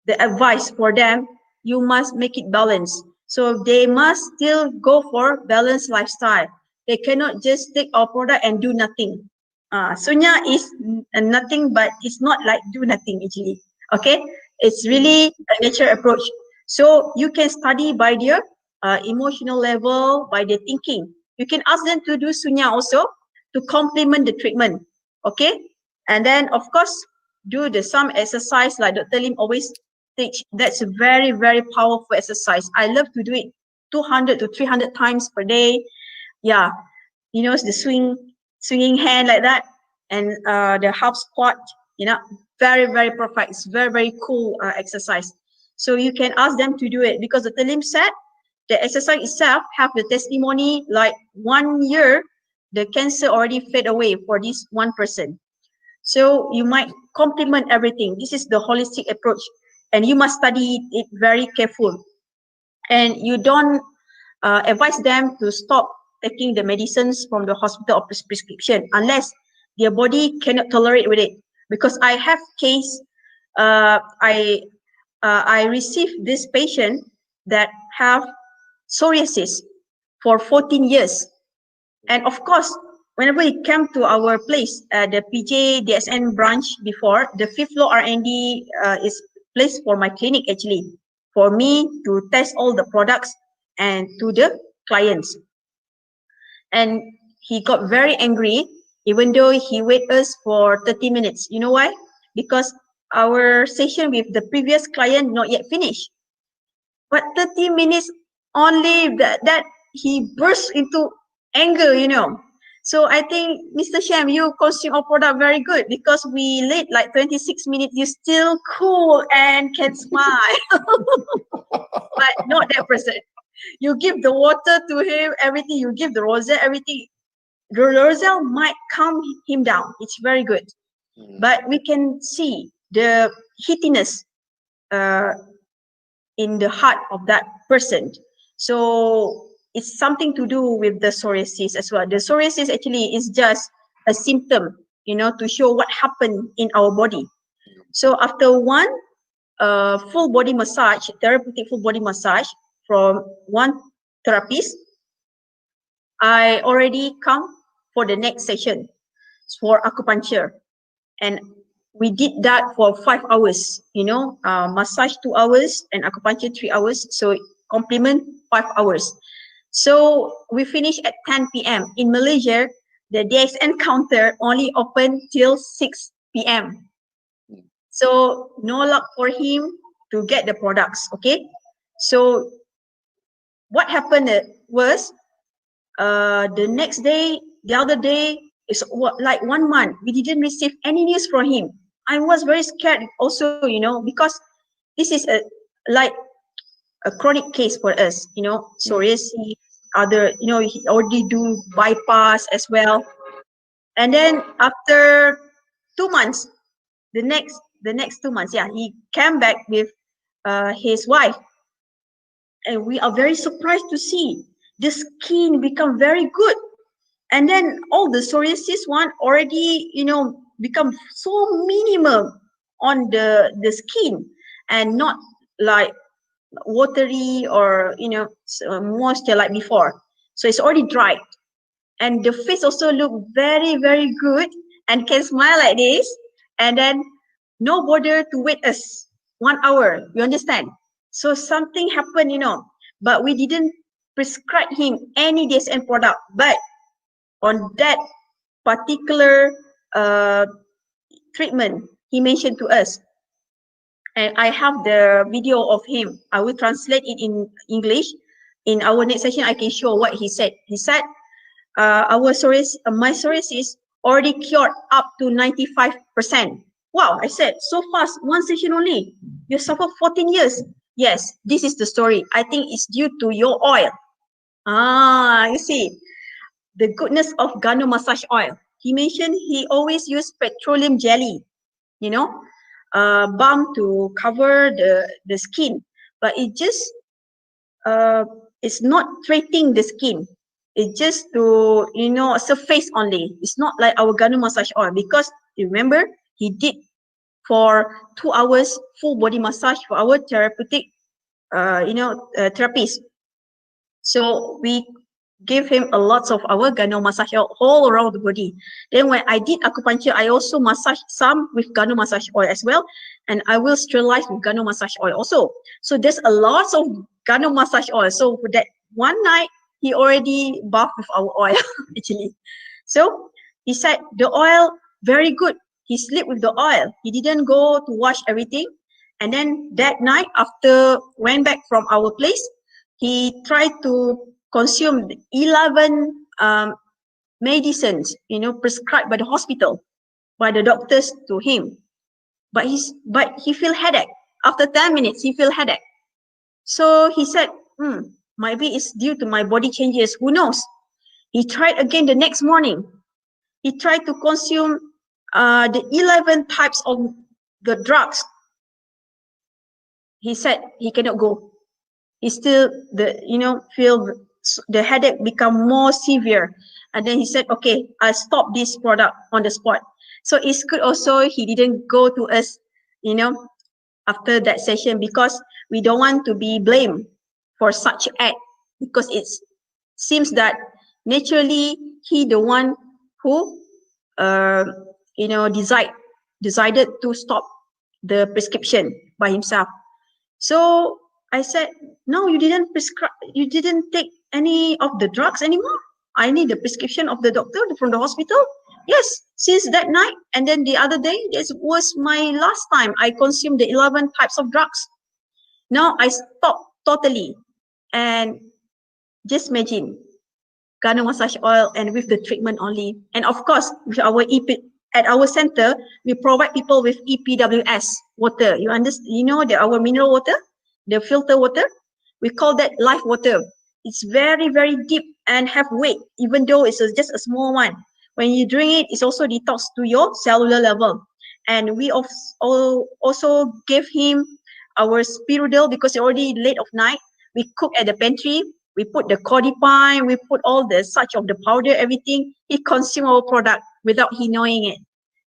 The advice for them, you must make it balanced. So they must still go for balanced lifestyle. They cannot just take our product and do nothing. Sunya is nothing, but it's not like do nothing actually. Okay, it's really a nature approach. So you can study by their emotional level, by their thinking. You can ask them to do sunya also to complement the treatment. Okay, and then of course do the some exercise like Dr. Lim always teach. That's a very, very powerful exercise. I love to do it 200 to 300 times per day. Yeah, the swinging hand like that, and the half squat. Very, very perfect. It's very, very cool exercise. So you can ask them to do it because Dr. Lim said the exercise itself have the testimony like 1 year, the cancer already fade away for this one person. So you might complement everything. This is the holistic approach, and you must study it very careful. And you don't advise them to stop taking the medicines from the hospital or prescription unless their body cannot tolerate with it. Because I have case, I received this patient that have psoriasis for 14 years. And of course, whenever he came to our place, the PJ DXN branch before, the 5th floor R&D is place for my clinic actually, for me to test all the products and to the clients. And he got very angry, even though he waited us for 30 minutes. You know why? Because our session with the previous client not yet finished. But 30 minutes only that he burst into anger. So I think, Mr. Sham, you consume our product very good because we late like 26 minutes. You still cool and can smile. But not that person. You give the water to him, everything. You give the roselle, everything. The roselle might calm him down. It's very good. But we can see the heatiness in the heart of that person. So it's something to do with the psoriasis as well. The psoriasis actually is just a symptom, to show what happened in our body. So after one full body massage, therapeutic full body massage from one therapist, I already come for the next session for acupuncture. And we did that for 5 hours, massage 2 hours and acupuncture 3 hours. So complement 5 hours. So we finished at 10 p.m. In Malaysia, the DXN counter only open till 6 p.m. So no luck for him to get the products. Okay. So what happened was the next day, the other day, it's like 1 month. We didn't receive any news from him. I was very scared also, because this is like a chronic case for us, psoriasis, other, he already do bypass as well. And then after 2 months, the next 2 months, yeah, he came back with his wife, and we are very surprised to see the skin become very good. And then all the psoriasis one already, become so minimal on the skin, and not like watery or moisture like before. So it's already dried, and the face also look very very good, and can smile like this. And then no bother to wait us 1 hour, you understand? So something happened, but we didn't prescribe him any DSN product. But on that particular uh, treatment, he mentioned to us, and I have the video of him. I will translate it in English. In our next session, I can show what he said. He said, our psoriasis, my psoriasis already cured up to 95%. Wow, I said, so fast, one session only. You suffer 14 years. Yes, this is the story. I think it's due to your oil. You see, the goodness of Gano massage oil. He mentioned he always used petroleum jelly, you know, balm to cover the skin, but it just it's not treating the skin. It's just to surface only. It's not like our Gano massage oil, because you remember he did for 2 hours full body massage for our therapeutic therapies. So we give him a lot of our Gano massage oil all around the body. Then when I did acupuncture, I also massage some with Gano massage oil as well, and I will sterilize with Gano massage oil also. So there's a lot of Gano massage oil. So for that one night, he already bathed with our oil actually. So he said the oil very good. He slept with the oil. He didn't go to wash everything. And then that night, after went back from our place, he tried to consume 11 medicines, prescribed by the hospital, by the doctors to him. But he feel headache. After 10 minutes, he feel headache. So he said, maybe it's due to my body changes. Who knows? He tried again the next morning. He tried to consume the 11 types of the drugs. He said he cannot go. He still feel the headache become more severe. And then he said, okay, I'll stop this product on the spot. So it's good also he didn't go to us, after that session, because we don't want to be blamed for such act, because it seems that naturally he the one who decided to stop the prescription by himself. So I said, no, you didn't take any of the drugs anymore. I need the prescription of the doctor from the hospital. Yes, since that night. And then the other day, this was my last time I consumed the 11 types of drugs. Now I stopped totally. And just imagine, Gano massage oil and with the treatment only. And of course, with our at our center, we provide people with EPWS water. You understand? Our mineral water, the filter water, we call that life water. It's very, very deep and have weight, even though it's just a small one. When you drink it, it's also detox to your cellular level. And we also give him our Spirudel, because it's already late of night. We cook at the pantry. We put the codipine, we put all the such of the powder, everything. He consume our product without he knowing it.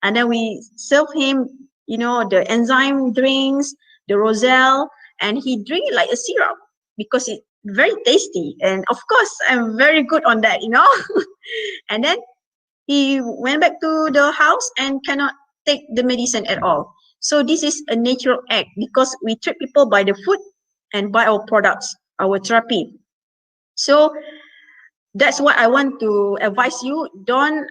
And then we serve him, the enzyme drinks, the Roselle, and he drink it like a syrup because it's very tasty. And of course, I'm very good on that, And then he went back to the house and cannot take the medicine at all. So this is a natural act, because we treat people by the food and by our products, our therapy. So that's what I want to advise you. Don't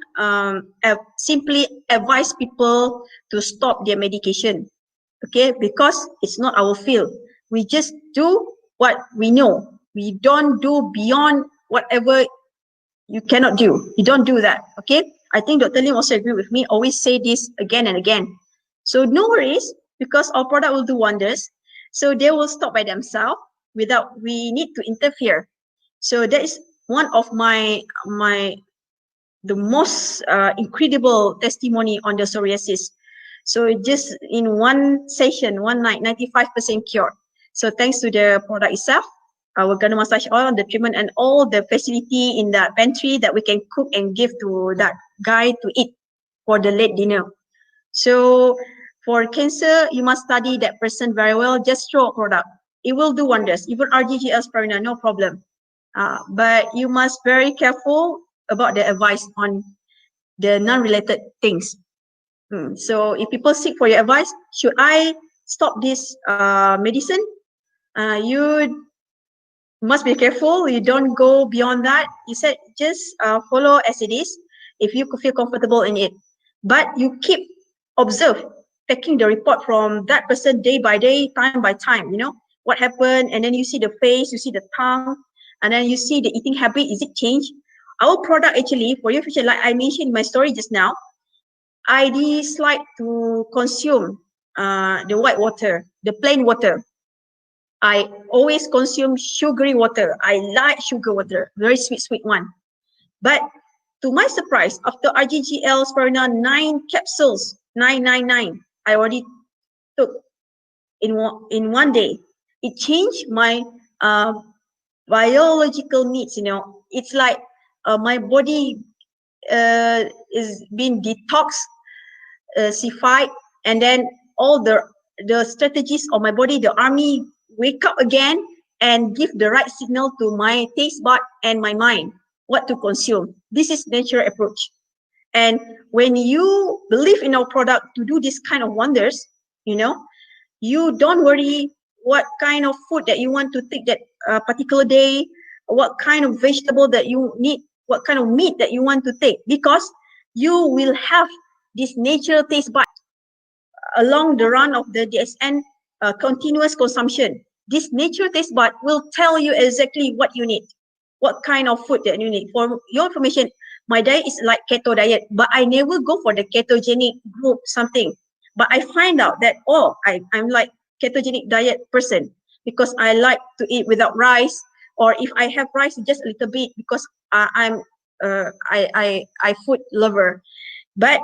simply advise people to stop their medication, okay? Because it's not our field. We just do what we know. We don't do beyond whatever you cannot do. You don't do that, okay? I think Dr. Lim also agree with me. Always say this again and again. So no worries, because our product will do wonders. So they will stop by themselves without we need to interfere. So that is one of the most incredible testimony on the psoriasis. So just in one session, one night, 95% cured. So thanks to the product itself, our Gano massage oil, the treatment, and all the facility in the pantry that we can cook and give to that guy to eat for the late dinner. So for cancer, you must study that person very well. Just throw a product. It will do wonders. Even RGG aspirina, no problem. But you must very careful about the advice on the non-related things. So if people seek for your advice, should I stop this medicine? You must be careful. You don't go beyond that. You said just follow as it is if you feel comfortable in it. But you keep observe, taking the report from that person day by day, time by time, you know, what happened, and then you see the face, you see the tongue, and then you see the eating habit, is it changed? Our product actually, for your future, like I mentioned in my story just now, I dislike to consume the white water, the plain water. I always consume sugary water. I like sugar water, very sweet one. But to my surprise, after RGGL Spirina 9 capsules, 999, I already took in one day. It changed my biological needs, you know. It's like my body is being detoxified, and then all the strategies of my body, the army, wake up again and give the right signal to my taste bud and my mind what to consume. This is natural approach. And when you believe in our product to do this kind of wonders, you know, you don't worry what kind of food that you want to take that particular day, what kind of vegetable that you need, what kind of meat that you want to take, because you will have this natural taste bud along the run of the DXN continuous consumption. This natural taste bud will tell you exactly what you need, what kind of food that you need. For your information, my diet is like keto diet, but I never go for the ketogenic group something. But I find out that, I'm like ketogenic diet person because I like to eat without rice, or if I have rice, just a little bit because I food lover. But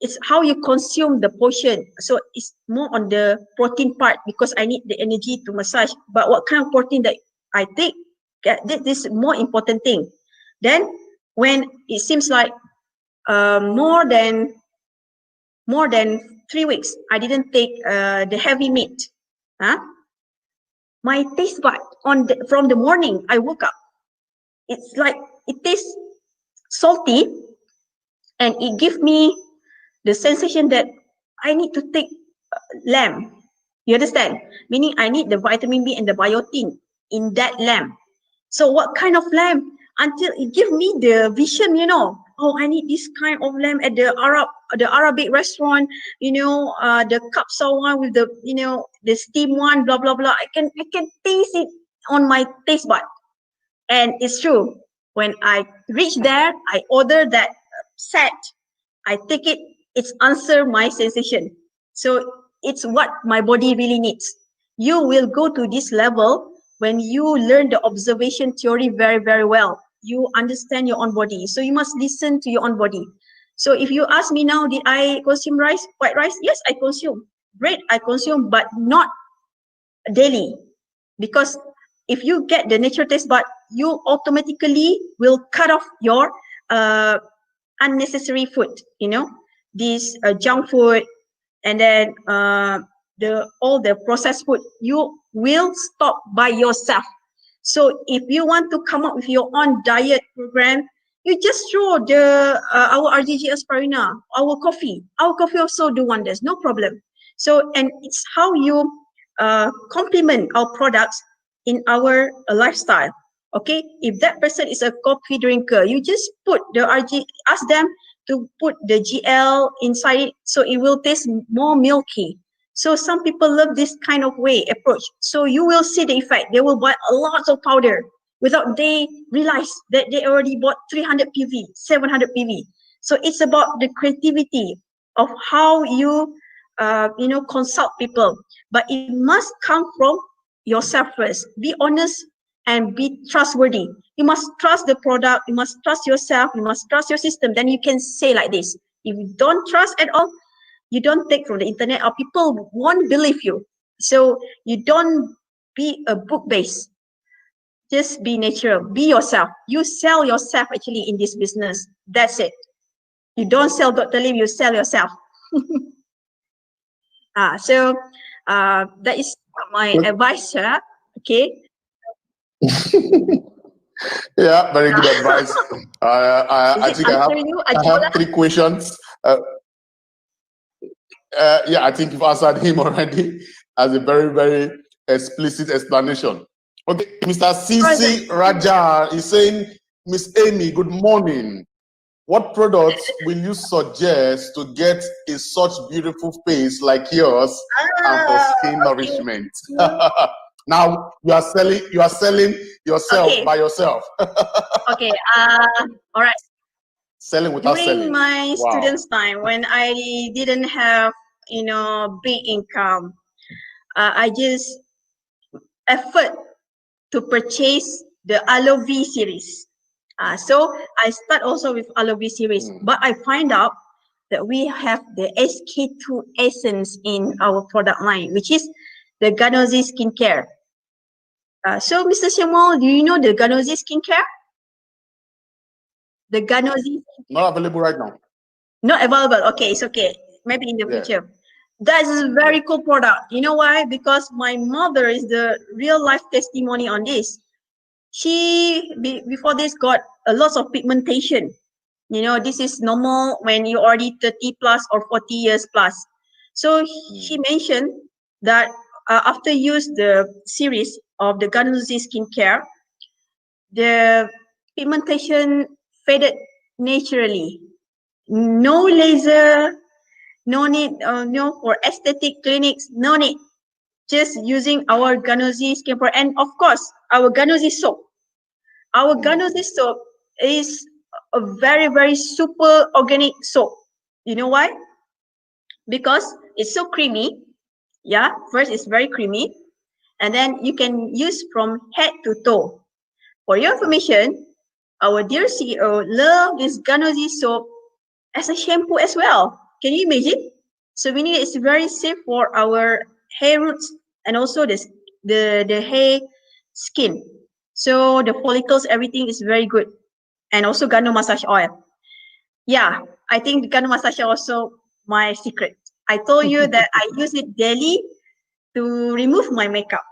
it's how you consume the portion. So it's more on the protein part because I need the energy to massage. But what kind of protein that I take, this is more important thing. Then when it seems like more than 3 weeks, I didn't take the heavy meat. My taste bud from the morning I woke up, it's like it tastes salty, and it gives me the sensation that I need to take lamb. You understand? Meaning I need the vitamin B and the biotin in that lamb. So what kind of lamb? Until it give me the vision, you know. Oh, I need this kind of lamb at the Arabic restaurant, you know, the kapsa one with the, you know, the steam one, blah blah blah. I can taste it on my taste bud, and it's true. When I reach there, I order that set. I take it. It's answer my sensation. So it's what my body really needs. You will go to this level when you learn the observation theory very, very well. You understand your own body. So you must listen to your own body. So if you ask me now, did I consume rice, white rice? Yes, I consume. Bread, I consume, but not daily. Because if you get the natural taste bud, you automatically will cut off your unnecessary food, you know, this junk food, and then all the processed food, you will stop by yourself. So if you want to come up with your own diet program, you just throw the our RGG aspirina, our coffee also do wonders, no problem. So, and it's how you complement our products in our lifestyle. Okay, if that person is a coffee drinker, you just put the ask them to put the GL inside it, so it will taste more milky. So some people love this kind of way approach. So you will see the effect. They will buy a lot of powder without they realize that they already bought 300 PV, 700 PV. So it's about the creativity of how you consult people, but it must come from yourself first. Be honest and be trustworthy. You must trust the product, you must trust yourself, you must trust your system. Then you can say like this. If you don't trust at all, you don't take from the internet, or people won't believe you. So you don't be a book based. Just be natural, be yourself. You sell yourself actually in this business. That's it. You don't sell Dr. Lim, you sell yourself. So that is my advice, okay? Yeah, very good advice. I think I have 3 questions. Yeah, I think you've answered him already as a very, very explicit explanation. Okay, Mr. CC Raja is saying, Miss Amy, good morning. What products will you suggest to get a such beautiful face like yours and for skin nourishment? Now you are selling yourself by yourself. Okay. All right. Selling without selling. During my students' time, when I didn't have, big income, I just effort to purchase the Aloe V series. So I start also with Aloe V series, but I find out that we have the SK2 essence in our product line, which is the Ganozi skincare. So Mr. Samuel, do you know the Ganozi skincare? The Ganozi not available right now. Not available. Okay, it's okay. Maybe in the future. That is a very cool product. You know why? Because my mother is the real life testimony on this. She before this got a lot of pigmentation. This is normal when you're already 30 plus or 40 years plus. So she mentioned that after use the series of the Ganozi skincare, the pigmentation faded naturally. No laser, no need, no for aesthetic clinics, no need. Just using our Ganozi skincare, and of course our Ganozi soap. Our Ganozi soap is a very, very super organic soap. You know why? Because it's so creamy. Yeah, first it's very creamy, and then you can use from head to toe. For your information, our dear CEO love this Ganozi soap as a shampoo as well. Can you imagine? So meaning it's very safe for our hair roots and also the hair skin. So the follicles, everything is very good. And also Gano massage oil. Yeah, I think the Gano massage oil also my secret. I told you that I use it daily to remove my makeup.